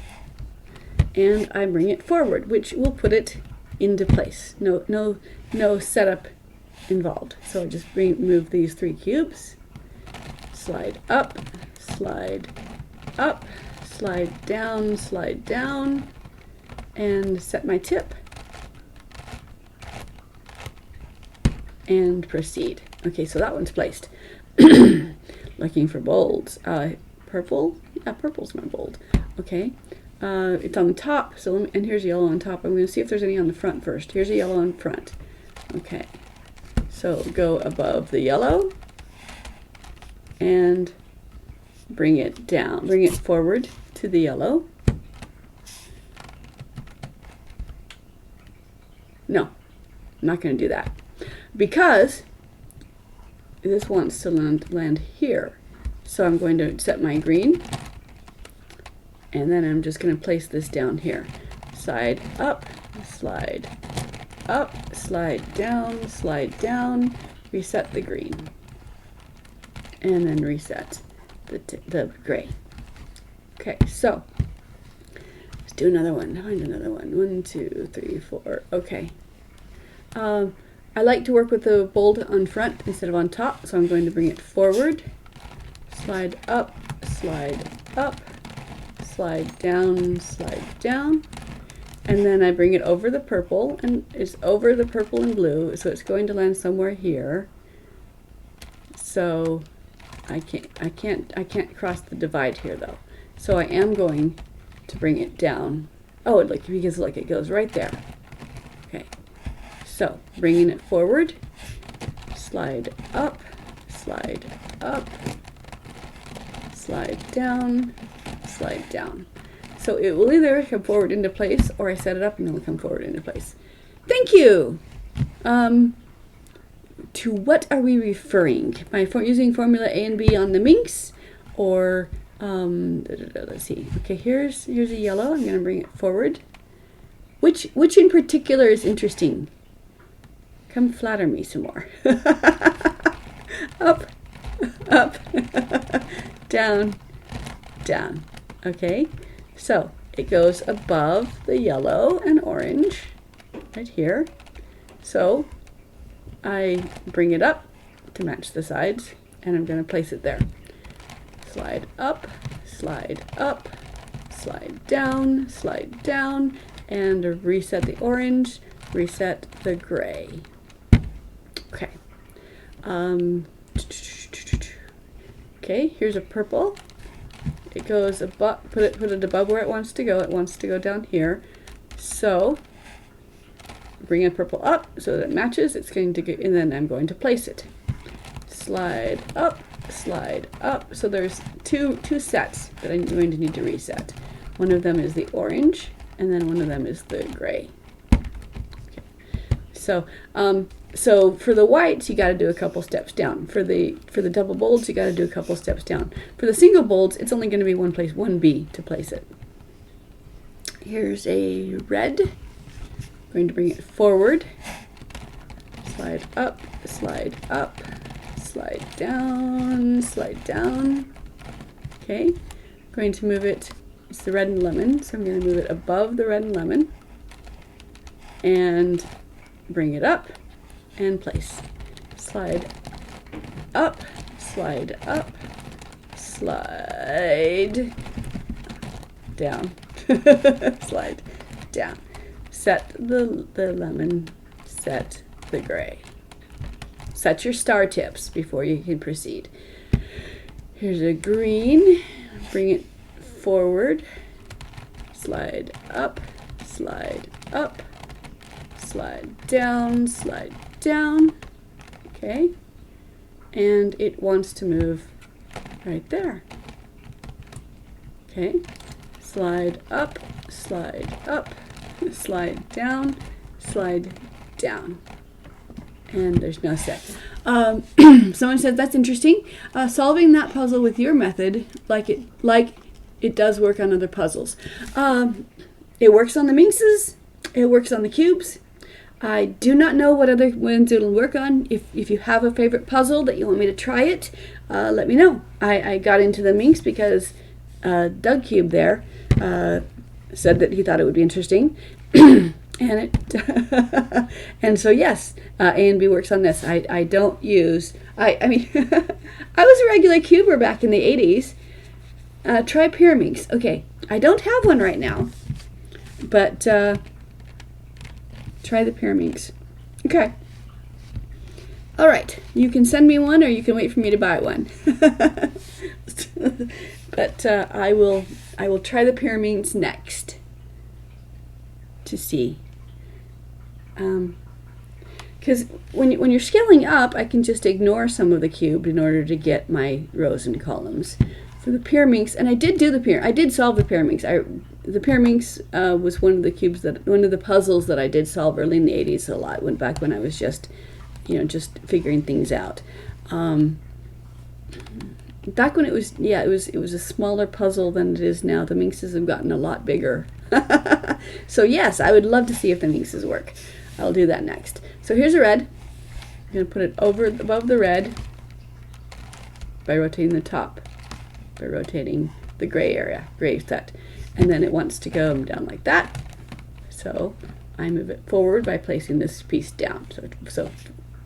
and I bring it forward, which will put it into place. No setup involved. So I just move these three cubes, slide up, slide down, and set my tip, and proceed. Okay, so that one's placed. Looking for bolds. Purple? Yeah, purple's my bold. Okay. It's on the top, so and here's yellow on top. I'm going to see if there's any on the front first. Here's a yellow on front. Okay. So go above the yellow and bring it down. Bring it forward to the yellow. No, I'm not going to do that because this wants to land here. So I'm going to set my green, and then I'm just going to place this down here. Slide up, slide down, reset the green, and then reset the gray. Okay, so let's do another one. Find another one. 1, 2, 3, 4. Okay. I like to work with the bold on front instead of on top, so I'm going to bring it forward. Slide up, slide down, and then I bring it over the purple, and it's over the purple and blue, so it's going to land somewhere here. So I can't cross the divide here though. So I am going to bring it down. Oh, look, because look, it goes right there. Okay, so bringing it forward, slide up, slide down. So it will either come forward into place, or I set it up and it will come forward into place. Thank you. To what are we referring? By using formula A and B on the minx, or let's see. Okay, here's a yellow. I'm going to bring it forward. Which in particular is interesting? Come flatter me some more. Okay, so I'm going to bring it forward. Slide up, slide down, slide up, slide down. So it will either come forward into place, or I set it up and it will come forward into place. Thank you. To what are we referring? By using formula A and B on the minx, or using formula A and B on the minx, or let's see. Okay, here's a yellow. I'm going to bring it forward. Which in particular is interesting? Come flatter me some more. up, up, down, down. Okay, so it goes above the yellow and orange right here. So I bring it up to match the sides, and I'm going to place it there. Slide up, slide up, slide down, and reset the orange, reset the gray. Okay. Okay, here's a purple. It goes above, put it above where it wants to go. It wants to go down here. So bring a purple up so that it matches. It's going to get, and then I'm going to place it. Slide up, slide up. So there's two sets that I'm going to need to reset. One of them is the orange, and then one of them is the gray. Okay. So so for the whites, you got to do a couple steps down. For the double bolds, you got to do a couple steps down. For the single bolds, it's only going to be one B to place it. Here's a red. I'm going to bring it forward. Slide up, slide up, slide down, slide down. Okay, I'm going to move it. It's the red and lemon, so I'm going to move it above the red and lemon and bring it up and place. Slide up, slide up, slide down, slide down. Set the lemon, set the gray. Set your star tips before you can proceed. Here's a green, bring it forward, slide up, slide up, slide down, okay, and it wants to move right there. Okay, slide up, slide down, and there's no set. Someone said that's interesting. Solving that puzzle with your method, like it does work on other puzzles. It works on the Minxes. It works on the cubes. I do not know what other ones it'll work on. If you have a favorite puzzle that you want me to try it, let me know. I got into the Minx because Doug Cube there said that he thought it would be interesting. And so yes, A and B works on this. I don't use, I mean, I was a regular cuber back in the 80s. Try Pyraminx. Okay, I don't have one right now, but try the Pyraminx. Okay. All right, you can send me one, or you can wait for me to buy one. But I will try the Pyraminx next to see. Because when you're scaling up, I can just ignore some of the cube in order to get my rows and columns. For the Pyraminx, and I did solve the Pyraminx. The Pyraminx was one of the puzzles that I did solve early in the 80s a lot. Back when I was just figuring things out. Back when it was a smaller puzzle than it is now. The Minxes have gotten a lot bigger. So yes, I would love to see if the Minxes work. I'll do that next. So here's a red. I'm going to put it above the red by rotating the top, by rotating the gray area, gray set. And then it wants to go down like that. So I move it forward by placing this piece down. So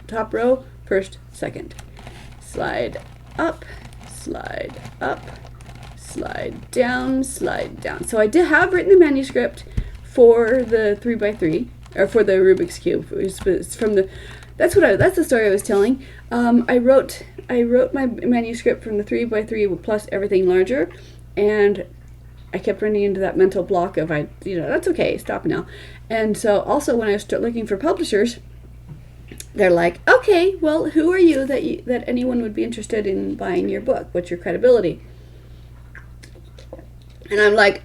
top row, first, second. Slide up, slide down, slide down. So I did have written the manuscript for the 3x3, or for the Rubik's Cube. It's from the, that's the story I was telling. I wrote my manuscript from the 3x3 plus everything larger, and I kept running into that mental block of that's okay, stop now. And so also when I start looking for publishers, they're like, okay, well, who are you that anyone would be interested in buying your book? What's your credibility? And I'm like,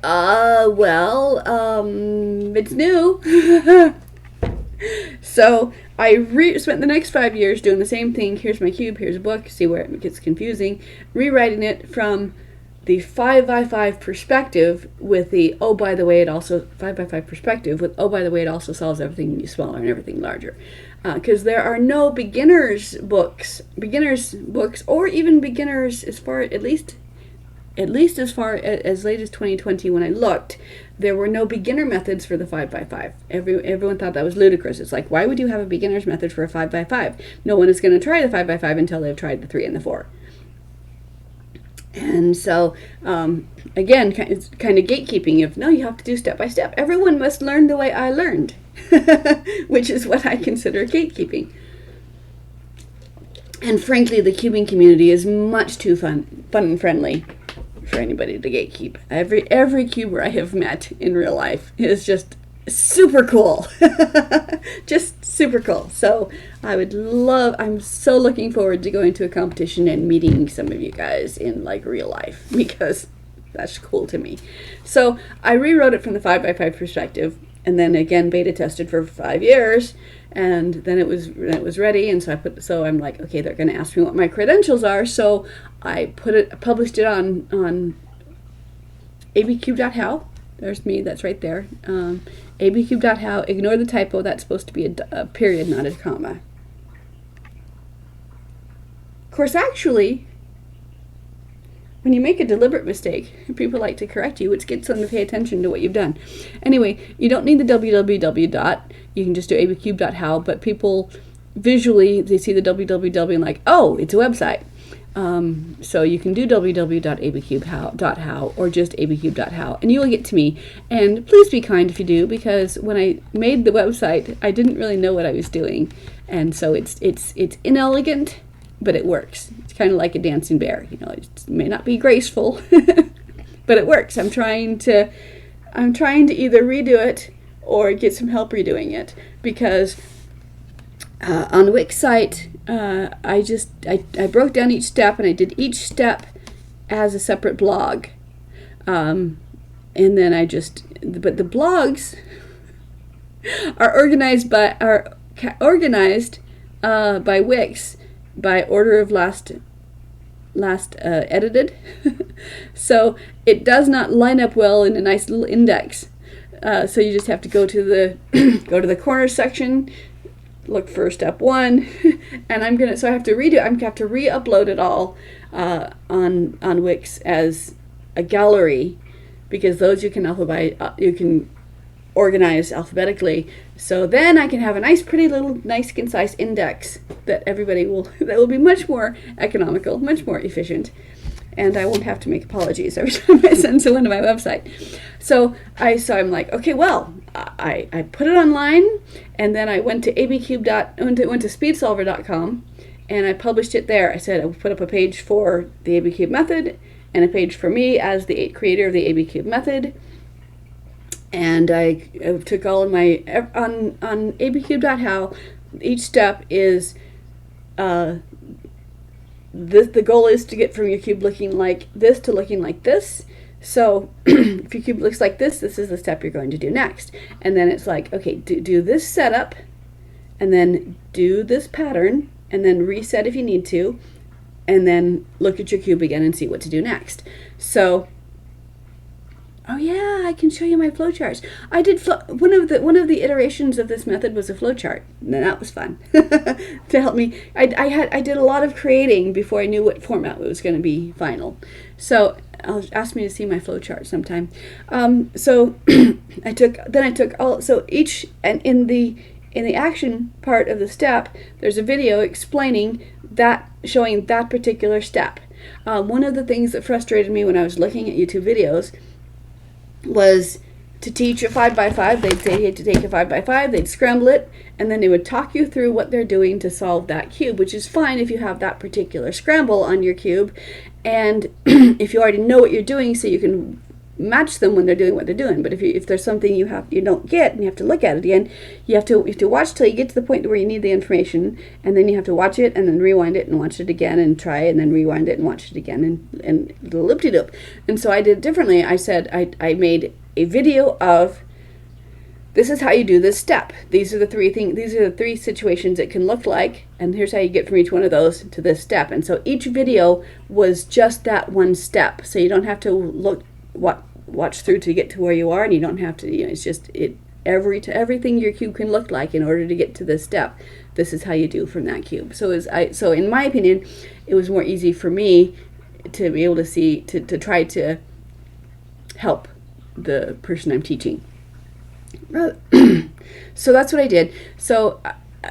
it's new. So I spent the next 5 years doing the same thing. Here's my cube, here's a book, see where it gets confusing. Rewriting it from the 5x5 perspective with the, oh, by the way, it also, 5x5 perspective with, oh, by the way, it also solves everything smaller and everything larger. Because there are no beginners books, or even beginners as far, at least as far as late as 2020 when I looked, there were no beginner methods for the 5x5. Everyone thought that was ludicrous. It's like, why would you have a beginner's method for a 5x5? No one is going to try the 5x5 until they've tried the 3 and the 4. And so, again, it's kind of gatekeeping of, no, you have to do step by step. Everyone must learn the way I learned, which is what I consider gatekeeping. And frankly, the cubing community is much too fun and friendly for anybody to gatekeep. Every cuber I have met in real life is just super cool. Just super cool. So I'm so looking forward to going to a competition and meeting some of you guys in like real life, because that's cool to me. So I rewrote it from the 5x5 perspective, and then again beta tested for 5 years, and then it was ready. And so I'm like, okay, they're going to ask me what my credentials are, so I published it on ABCube.how. There's me, that's right there. ABCube.how. Ignore the typo, that's supposed to be a period, not a comma. Of course, actually, when you make a deliberate mistake, people like to correct you, which gets them to pay attention to what you've done. Anyway, you don't need the www. You can just do abcube.how, but people visually, they see the www and like, oh, it's a website. So you can do www.abcube.how or just abcube.how, and you will get to me. And please be kind if you do, because when I made the website, I didn't really know what I was doing, and so it's inelegant, but it works. It's kind of like a dancing bear, you know. It may not be graceful, but it works. I'm trying to either redo it or get some help redoing it, because on the Wix site, I broke down each step, and I did each step as a separate blog, and then but the blogs are organized by Wix by order of last edited, so it does not line up well in a nice little index. So you just have to go to the corner section, look for step 1, and so I have to redo it. I have to re-upload it all on Wix as a gallery, because those you can organize alphabetically. So then I can have a nice, pretty little, nice, concise index that will be much more economical, much more efficient, and I won't have to make apologies every time I send someone to my website. So I'm like, okay, well, I put it online, and then I went to went to speedsolver.com, and I published it there. I said I would put up a page for the ABCube method and a page for me as the creator of the ABCube method. And I took all of my, on abcube.how, each step is, the goal is to get from your cube looking like this to looking like this. So if your cube looks like this is the step you're going to do next. And then it's like, okay, do this setup, and then do this pattern, and then reset if you need to, and then look at your cube again and see what to do next. So, oh yeah, I can show you my flowcharts. I did one of the iterations of this method was a flowchart, and that was fun to help me. I did a lot of creating before I knew what format it was going to be final. So ask me to see my flowchart sometime. So I took all, so each, and in the action part of the step, there's a video explaining that, showing that particular step. One of the things that frustrated me when I was looking at YouTube videos was to teach a 5x5. They'd say you had to take a 5x5, they'd scramble it, and then they would talk you through what they're doing to solve that cube, which is fine if you have that particular scramble on your cube, and if you already know what you're doing, so you can match them when they're doing what they're doing. But if there's something you don't get and you have to look at it again, you have to watch till you get to the point where you need the information, and then you have to watch it and then rewind it and watch it again and try it and then rewind it and watch it again and loop-de-loop. And so I did it differently. I said I made a video of this is how you do this step. These are the three things. These are the three situations it can look like, and here's how you get from each one of those to this step. And so each video was just that one step. So you don't have to watch through to get to where you are, and you don't have to. It's just everything your cube can look like in order to get to this step. This is how you do from that cube. So in my opinion, it was more easy for me to be able to see to try to help the person I'm teaching. So that's what I did. So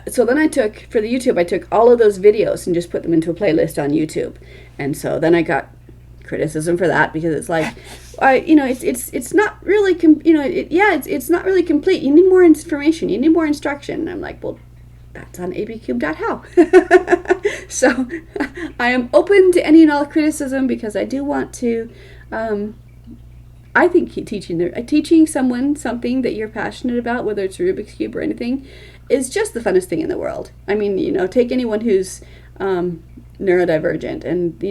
then I took, for the YouTube, I took all of those videos and just put them into a playlist on YouTube. And so then I got criticism for that, because it's like, it's not really, it's not really complete. You need more information. You need more instruction. And I'm like, well, that's on abcube.how. So I am open to any and all criticism, because I do want to, I think teaching someone something that you're passionate about, whether it's Rubik's Cube or anything, is just the funnest thing in the world. I mean, take anyone who's neurodivergent, and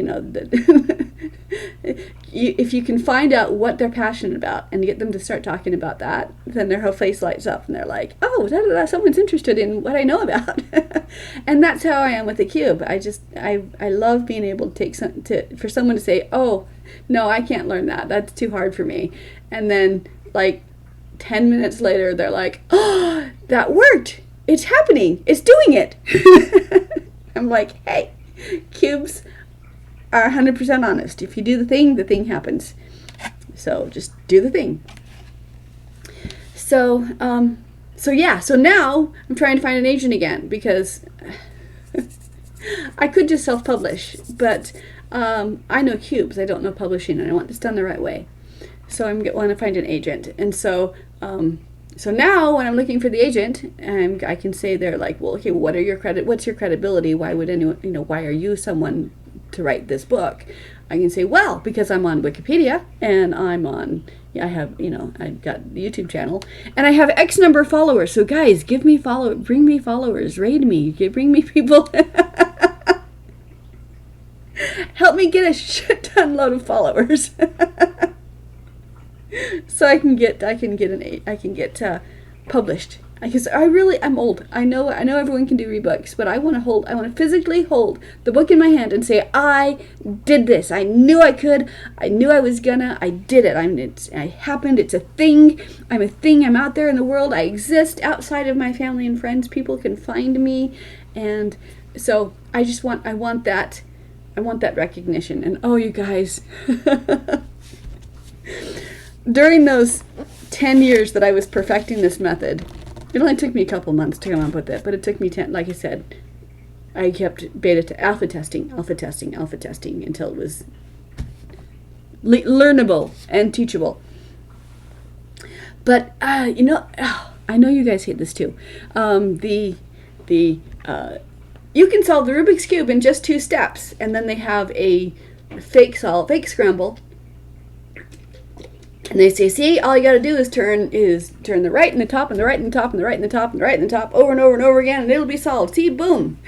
if you can find out what they're passionate about and get them to start talking about that, then their whole face lights up and they're like, oh, someone's interested in what I know about. And that's how I am with the cube. I love being able to for someone to say, oh, no, I can't learn that. That's too hard for me. And then like 10 minutes later, they're like, oh, that worked. It's happening. It's doing it. I'm like, hey, cubes are 100% honest. If you do the thing happens. So just do the thing. So now I'm trying to find an agent again, because I could just self-publish, but I know cubes. I don't know publishing, and I want this done the right way. So I want to find an agent. And so now when I'm looking for the agent, I can say, they're like, well, okay, what's your credibility? Why would anyone, why are you someone to write this book? I can say, well, because I'm on Wikipedia, and I've got the YouTube channel, and I have X number of followers. So guys, bring me followers, raid me, bring me people. Help me get a shit ton load of followers. So I can get published. Because I'm old. I know everyone can do rebooks, but I want to physically hold the book in my hand and say, I did this. I knew I could. I knew I was gonna. I did it. It happened. It's a thing. I'm a thing. I'm out there in the world. I exist outside of my family and friends. People can find me. And so I want that recognition. And oh, you guys, during those 10 years that I was perfecting this method, it only took me a couple months to come up with it, but it took me 10, like I said, I kept alpha testing until it was learnable and teachable. But, I know you guys hate this too. You can solve the Rubik's Cube in just 2 steps, and then they have a fake scramble. And they say, see, all you got to do is turn the right and the top and the right and the top and the right and the top and the right and the top over and over and over again, and it'll be solved. See, boom.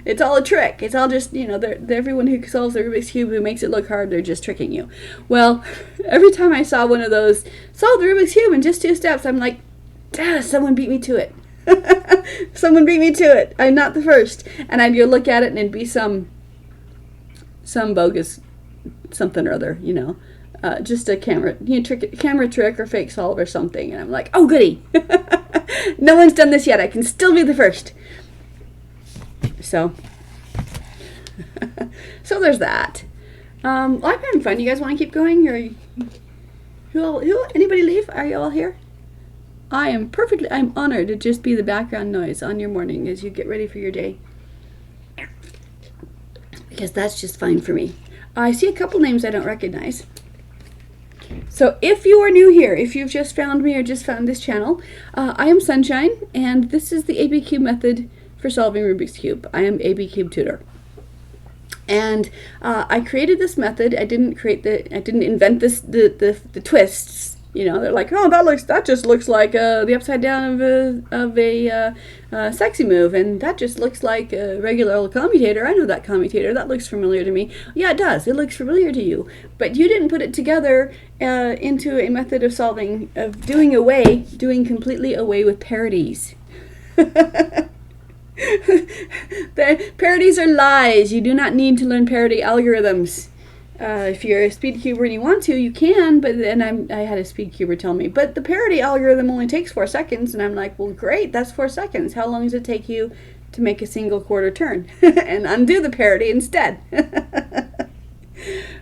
It's all a trick. It's all just, everyone who solves the Rubik's Cube who makes it look hard, they're just tricking you. Well, every time I saw one of those, solve the Rubik's Cube in just 2 steps, I'm like, someone beat me to it. Someone beat me to it. I'm not the first. And I'd go look at it, and it'd be some bogus something or other, just a camera trick or fake solve or something. And I'm like, oh, goody. No one's done this yet. I can still be the first. So there's that. I'm having fun. You guys want to keep going? Or anybody leave? Are you all here? I'm honored to just be the background noise on your morning as you get ready for your day. Because that's just fine for me. I see a couple names I don't recognize. So if you are new here, if you've just found me or just found this channel, I am Sunshine, and this is the ABCube method for solving Rubik's Cube. I am ABCube tutor. And I created this method. I didn't invent the twists. They're like, oh, that just looks like the upside down of a sexy move, and that just looks like a regular old commutator. I know that commutator. That looks familiar to me. Yeah, it does. It looks familiar to you, but you didn't put it together into a method of solving, doing completely away with parities. The parodies are lies. You do not need to learn parody algorithms. If you're a speed cuber and you want to, you can, but then I had a speed cuber tell me, but the parody algorithm only takes 4 seconds, and I'm like, well, great, that's 4 seconds. How long does it take you to make a single quarter turn and undo the parody instead?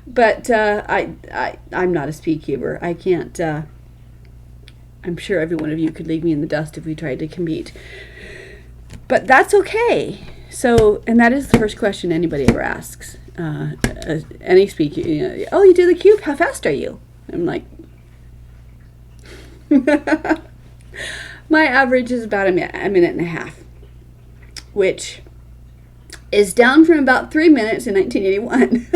But I'm not a speed cuber. I can't. I'm sure every one of you could leave me in the dust if we tried to compete. But that's okay. So, and that is the first question anybody ever asks. Any speak, oh, you do the cube? How fast are you? I'm like, my average is about a minute and a half, which is down from about 3 minutes in 1981.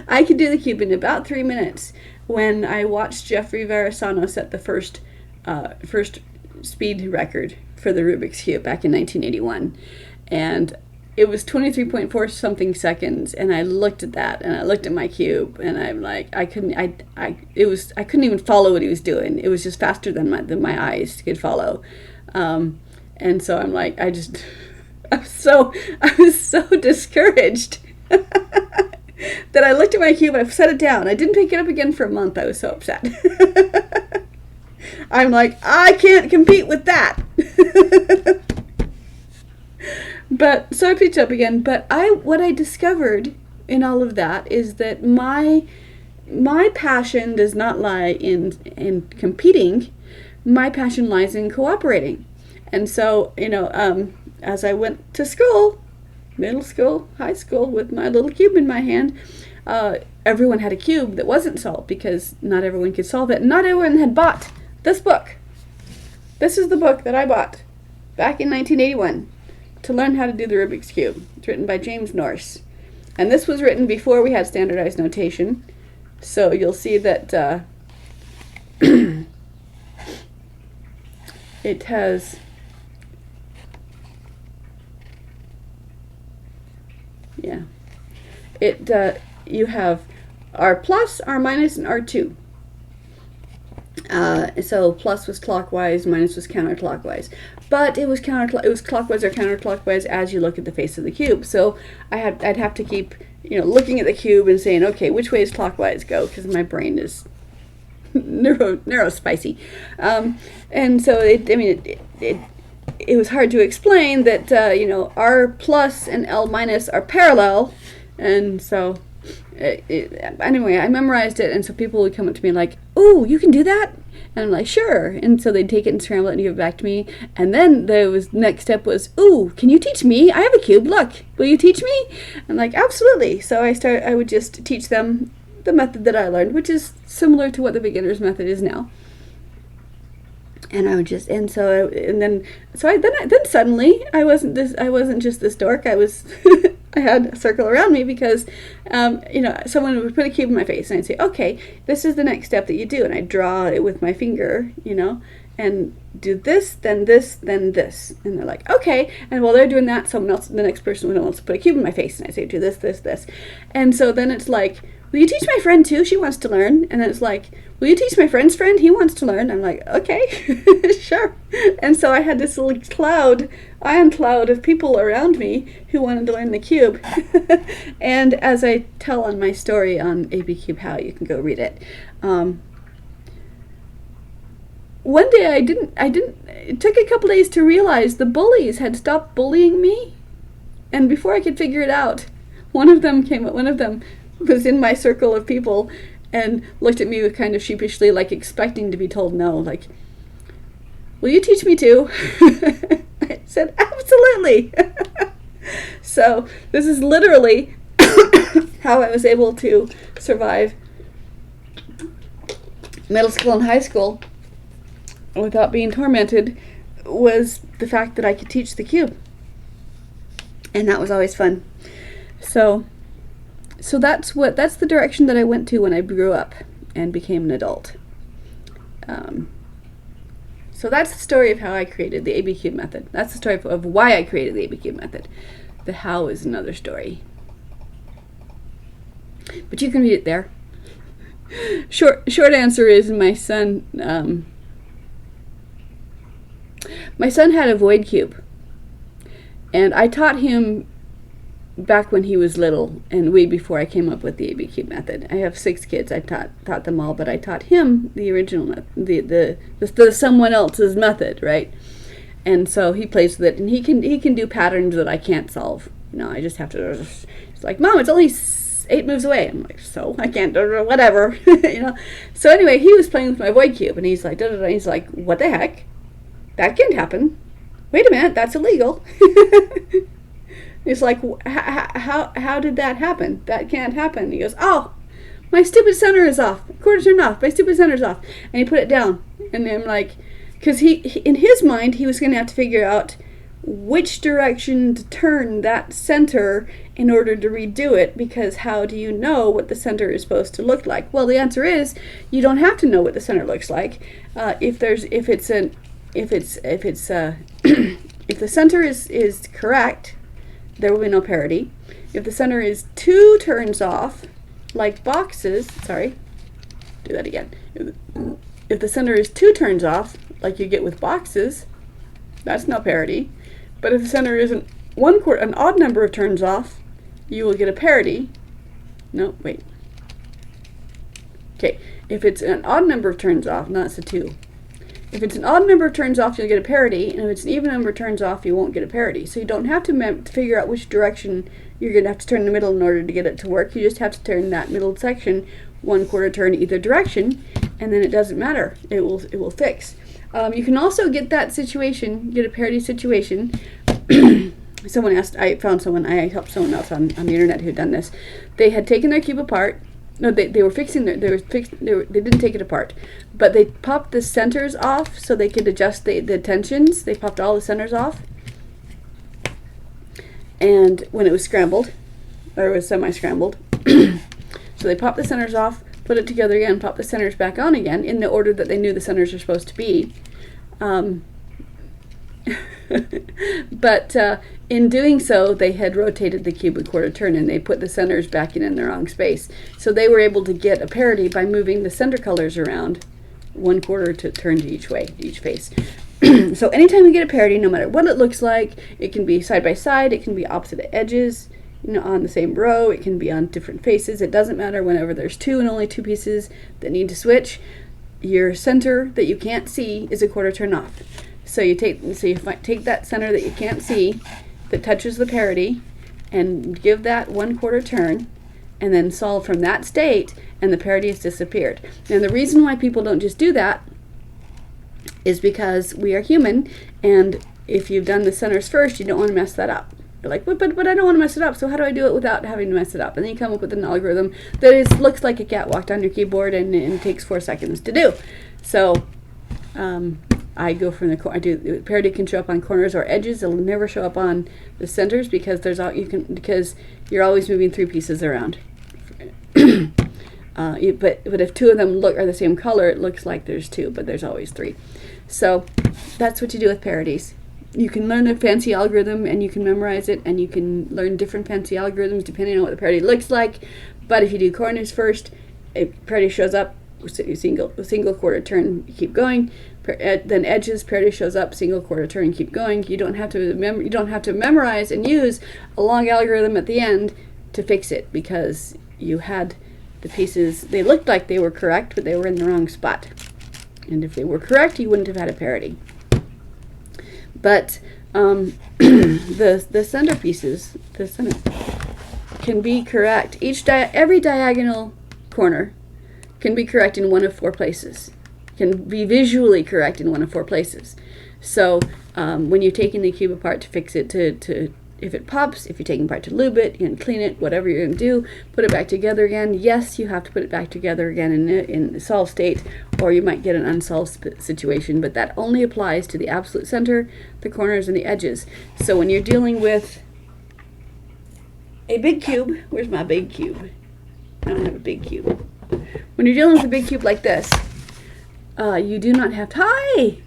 I could do the cube in about 3 minutes when I watched Jeffrey Verasano set the first speed record for the Rubik's Cube back in 1981. And it was 23.4 something seconds, and I looked at that, and I looked at my cube, and I'm like, I couldn't even follow what he was doing. It was just faster than my eyes could follow. And so I'm like, I was so discouraged that I looked at my cube and I set it down. I didn't pick it up again for a month. I was so upset. I'm like, I can't compete with that. But so I picked it up again. But what I discovered in all of that is that my passion does not lie in competing. My passion lies in cooperating. And so, as I went to school, middle school, high school, with my little cube in my hand, everyone had a cube that wasn't solved because not everyone could solve it. Not everyone had bought this book. This is the book that I bought back in 1981 to learn how to do the Rubik's Cube. It's written by James Norse. And this was written before we had standardized notation. So you'll see that it has... Yeah. You have R plus, R minus, and R2. So plus was clockwise, minus was counterclockwise. But it was clockwise or counterclockwise as you look at the face of the cube. So I'd have to keep looking at the cube and saying, okay, which way does clockwise go? Because my brain is neurospicy. And so it was hard to explain that R plus and L minus are parallel, and so anyway, I memorized it, and so people would come up to me like, "Oh, you can do that?" And I'm like, "Sure." And so they'd take it and scramble it and give it back to me. And then next step was, "Ooh, can you teach me? I have a cube. Look, will you teach me?" I'm like, "Absolutely." So I would just teach them the method that I learned, which is similar to what the beginner's method is now. And I would just, and so, and then, so then suddenly I wasn't just this dork. I was, I had a circle around me because, someone would put a cube in my face and I'd say, okay, this is the next step that you do. And I'd draw it with my finger, and do this, then this, then this. And they're like, okay. And while they're doing that, the next person wants to put a cube in my face. And I say, do this, this, this. And so then it's like, will you teach my friend too? She wants to learn. And then it's like, will you teach my friend's friend? He wants to learn. I'm like, okay, sure. And so I had this little ion cloud of people around me who wanted to learn the cube. And as I tell on my story on ABCube How, you can go read it. One day it took a couple days to realize the bullies had stopped bullying me. And before I could figure it out, one of them was in my circle of people and looked at me with kind of sheepishly, like expecting to be told no, like, will you teach me too? I said, absolutely. So this is literally how I was able to survive middle school and high school without being tormented, was the fact that I could teach the cube. And that was always fun. So that's the direction that I went to when I grew up and became an adult. So that's the story of how I created the ABCube method. That's the story of why I created the ABCube method. The how is another story. But you can read it there. Short answer is my son had a void cube, and I taught him back when he was little and way before I came up with the ABCube method. I have 6 kids. I taught them all, but I taught him the original the someone else's method, right? And so he plays with it, and he can do patterns that I can't solve. I just have to. It's like, Mom, it's only 8 moves away. I'm like, so I can't do whatever, So anyway, he was playing with my void cube, and he's like, he's like, what the heck? That can't happen. Wait a minute, that's illegal. He's like, how did that happen? That can't happen. He goes, oh, my stupid center is off. Quarter turn off. My stupid center's off. And he put it down. And I'm like, because he in his mind, he was going to have to figure out which direction to turn that center in order to redo it, because how do you know what the center is supposed to look like? Well, the answer is you don't have to know what the center looks like. If the center is correct, there will be no parity. If the center is 2 turns off, like boxes, sorry, do that again. If the center is 2 turns off, like you get with boxes, that's no parity. But if the center is an odd number of turns off, you will get a parity. No, wait. Okay, if it's an odd number of turns off, no, it's a 2. If it's an odd number of turns off, you'll get a parity, and if it's an even number of turns off, you won't get a parity. So you don't have to figure out which direction you're going to have to turn in the middle in order to get it to work. You just have to turn that middle section 1/4 turn either direction, and then it doesn't matter. It will fix. You can also get that situation, get a parity situation. I helped someone else on the internet who had done this. They had taken their cube apart. No, they didn't take it apart, but they popped the centers off so they could adjust the tensions. They popped all the centers off, and when it was scrambled, or it was semi-scrambled, so they popped the centers off, put it together again, popped the centers back on again in the order that they knew the centers were supposed to be. But in doing so, they had rotated the cube 1/4 turn, and they put the centers back in the wrong space. So they were able to get a parity by moving the center colors around 1/4 turn to each face. So anytime you get a parity, no matter what it looks like, it can be side by side, it can be opposite edges, on the same row, it can be on different faces. It doesn't matter. Whenever there's 2 and only 2 pieces that need to switch, your center that you can't see is 1/4 turn off. So you take that center that you can't see that touches the parity and give that 1/4 turn, and then solve from that state, and the parity has disappeared. And the reason why people don't just do that is because we are human, and if you've done the centers first, you don't want to mess that up. You're like, but I don't want to mess it up, so how do I do it without having to mess it up? And then you come up with an algorithm that looks like a cat walked on your keyboard, and it takes 4 seconds to do. So I go from the parity can show up on corners or edges. It'll never show up on the centers because because you're always moving 3 pieces around. But if 2 of them are the same color, it looks like there's 2, but there's always 3. So that's what you do with parities. You can learn a fancy algorithm, and you can memorize it, and you can learn different fancy algorithms depending on what the parity looks like. But if you do corners first, a parity shows up, single 1/4 turn, you keep going. Then edges, parity shows up, single 1/4 turn, and keep going. You don't have to memorize and use a long algorithm at the end to fix it, because you had the pieces. They looked like they were correct, but they were in the wrong spot. And if they were correct, you wouldn't have had a parity. But the center pieces, can be correct. Every diagonal corner can be correct in one of 4 places. Can be visually correct in one of 4 places. So when you're taking the cube apart to fix it, if it pops, if you're taking apart to lube it, you can clean it, whatever you're going to do, put it back together again. Yes, you have to put it back together again in the solved state, or you might get an unsolved situation, but that only applies to the absolute center, the corners, and the edges. So when you're dealing with a big cube, where's my big cube? I don't have a big cube. When you're dealing with a big cube like this, You do not have to. Hi!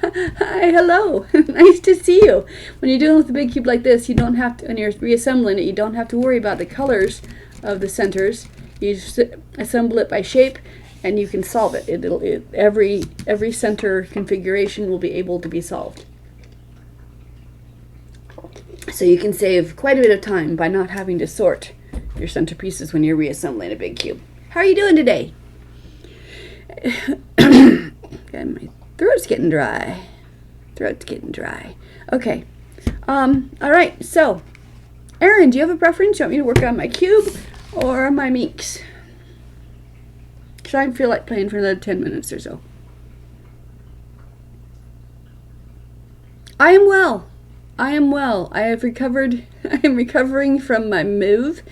Hi, hello. Nice to see you. When you're dealing with a big cube like this, you don't have to, when you're reassembling it, you don't have to worry about the colors of the centers. You just assemble it by shape, and you can solve it. Every center configuration will be able to be solved. So you can save quite a bit of time by not having to sort your centerpieces when you're reassembling a big cube. How are you doing today? Okay, my throat's getting dry. Okay. All right. So, Erin, do you have a preference? You want me to work on my cube or my minks? Because I feel like playing for another 10 minutes or so. I am well. I have recovered. I am recovering from my move.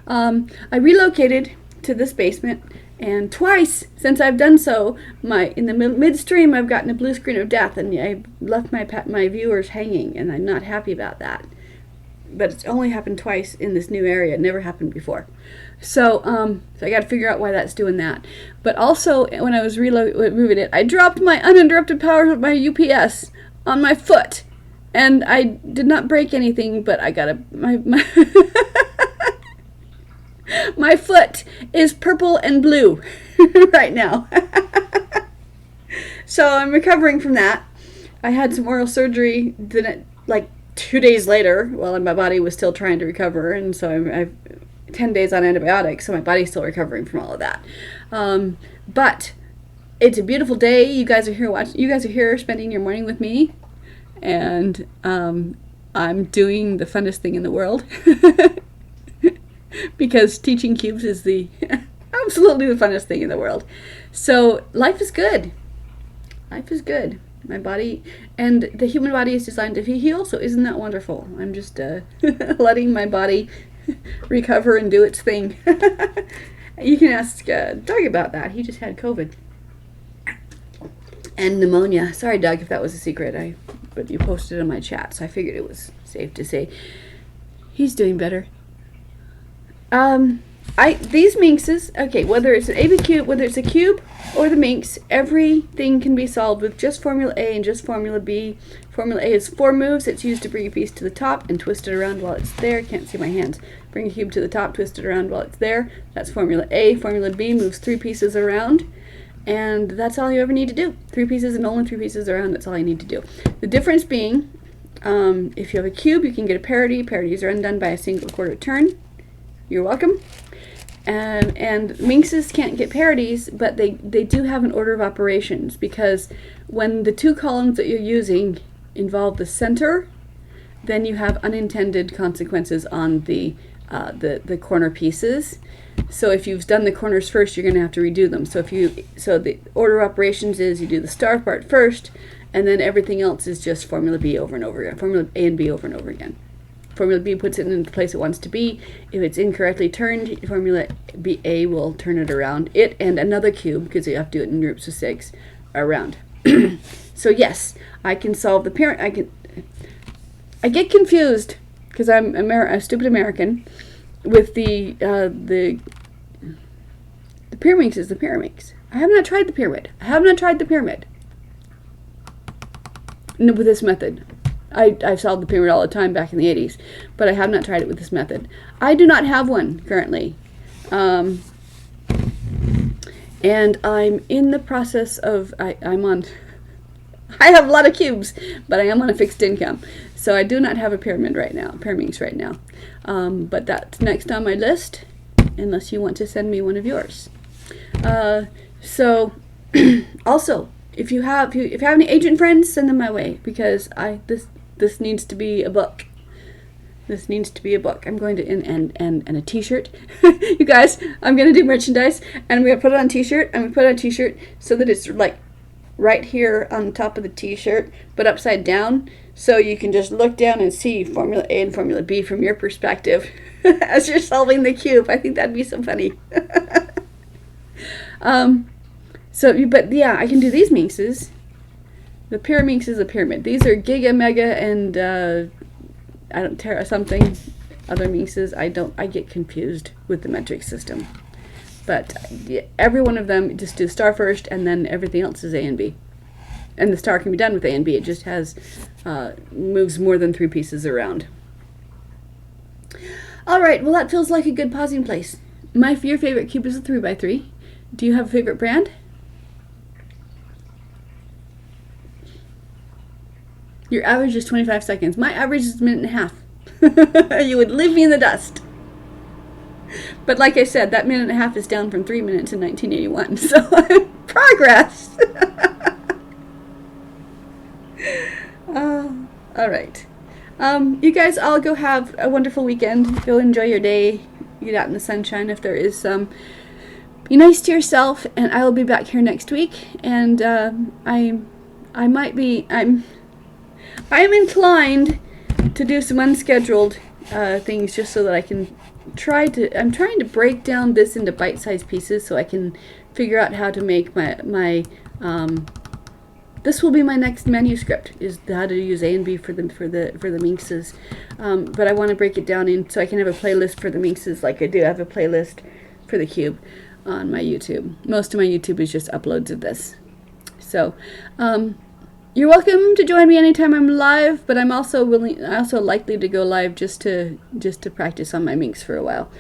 I relocated to this basement, and twice since I've done so, in the midstream I've gotten a blue screen of death, and I left my viewers hanging, and I'm not happy about that. But it's only happened twice in this new area. It never happened before. So I got to figure out why that's doing that. But also, when I was moving it, I dropped my uninterrupted power of my UPS on my foot. And I did not break anything, but I got my my foot is purple and blue right now. So I'm recovering from that. I had some oral surgery like 2 days later while my body was still trying to recover, and so I've 10 days on antibiotics, so my body's still recovering from all of that. But it's a beautiful day. You guys are here spending your morning with me. And I'm doing the funnest thing in the world because teaching cubes is absolutely the funnest thing in the world. So life is good. My body and the human body is designed to heal, so isn't that wonderful? I'm just letting my body recover and do its thing. You can ask Doug about that. He just had COVID and pneumonia. Sorry, Doug, if that was a secret. But you posted it in my chat, so I figured it was safe to say he's doing better. These minxes, okay, whether it's an ABCube, whether it's a cube or the minx, everything can be solved with just Formula A and just Formula B. Formula A is 4 moves. It's used to bring a piece to the top and twist it around while it's there. Can't see my hands. Bring a cube to the top, twist it around while it's there. That's Formula A. Formula B moves 3 pieces around. And that's all you ever need to do. 3 pieces and only 3 pieces around, that's all you need to do. The difference being, if you have a cube, you can get a parity. Parities are undone by a single quarter turn. You're welcome. And minxes can't get parities, but they do have an order of operations, because when the 2 columns that you're using involve the center, then you have unintended consequences on the corner pieces. So if you've done the corners first, you're going to have to redo them. So the order of operations is you do the star part first, and then everything else is just Formula B over and over again. Formula A and B over and over again. Formula B puts it in the place it wants to be. If it's incorrectly turned, Formula A will turn it around. It and another cube, because you have to do it in groups of 6, around. So yes, I can solve the parent. I get confused because I'm a stupid American with the pyraminx is the pyraminx. I have not tried the pyramid. With this method. I've solved the pyramid all the time back in the 80s, but I have not tried it with this method. I do not have one currently. And I'm in the process of, I have a lot of cubes, but I am on a fixed income. So I do not have a pyraminx right now. But that's next on my list, unless you want to send me one of yours. So also, if you have any agent friends, send them my way, because this needs to be a book. This needs to be a book. I'm going to and a t-shirt. You guys, I'm going to do merchandise, and I'm going to put it on t-shirt. I'm going to put it on a t-shirt so that it's like right here on top of the t-shirt, but upside down, so you can just look down and see Formula A and Formula B from your perspective as you're solving the cube. I think that'd be so funny. But yeah, I can do these minxes. The pyraminx is a pyramid. These are Giga, Mega, and something other minxes. I get confused with the metric system. But every one of them, just do star first, and then everything else is A and B. And the star can be done with A and B. It just has moves more than 3 pieces around. All right, well, that feels like a good pausing place. Your favorite cube is a 3x3. Do you have a favorite brand? Your average is 25 seconds. My average is 1.5. You would leave me in the dust. But like I said, that 1.5 is down from 3 minutes in 1981. So progress. All right. You guys all go have a wonderful weekend. Go enjoy your day. Get out in the sunshine if there is some. Be nice to yourself, and I will be back here next week. And I'm inclined to do some unscheduled things just so that I can I'm trying to break down this into bite-sized pieces so I can figure out how to make my this will be my next manuscript, is how to use A and B for the minxes. But I want to break it down in so I can have a playlist for the minxes like I do have a playlist for the cube on my YouTube. Most of my YouTube is just uploads of this. So you're welcome to join me anytime I'm live, but I'm also likely to go live just to practice on my minx for a while.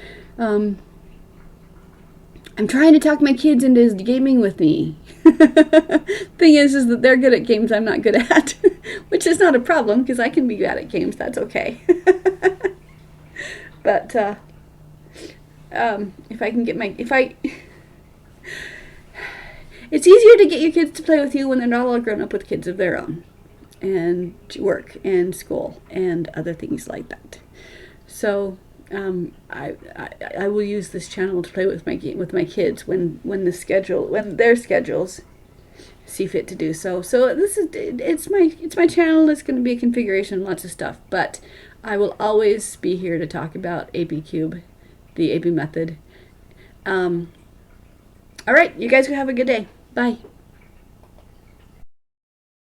I'm trying to talk my kids into gaming with me. Thing is that they're good at games I'm not good at, which is not a problem because I can be bad at games. That's okay. But if I can get it's easier to get your kids to play with you when they're not all grown up with kids of their own, and work and school and other things like that. So I will use this channel to play with my kids when their schedules see fit to do so. So it's my channel. It's going to be a configuration, lots of stuff, but I will always be here to talk about ABCube, the AB method. All right, you guys go have a good day. Bye.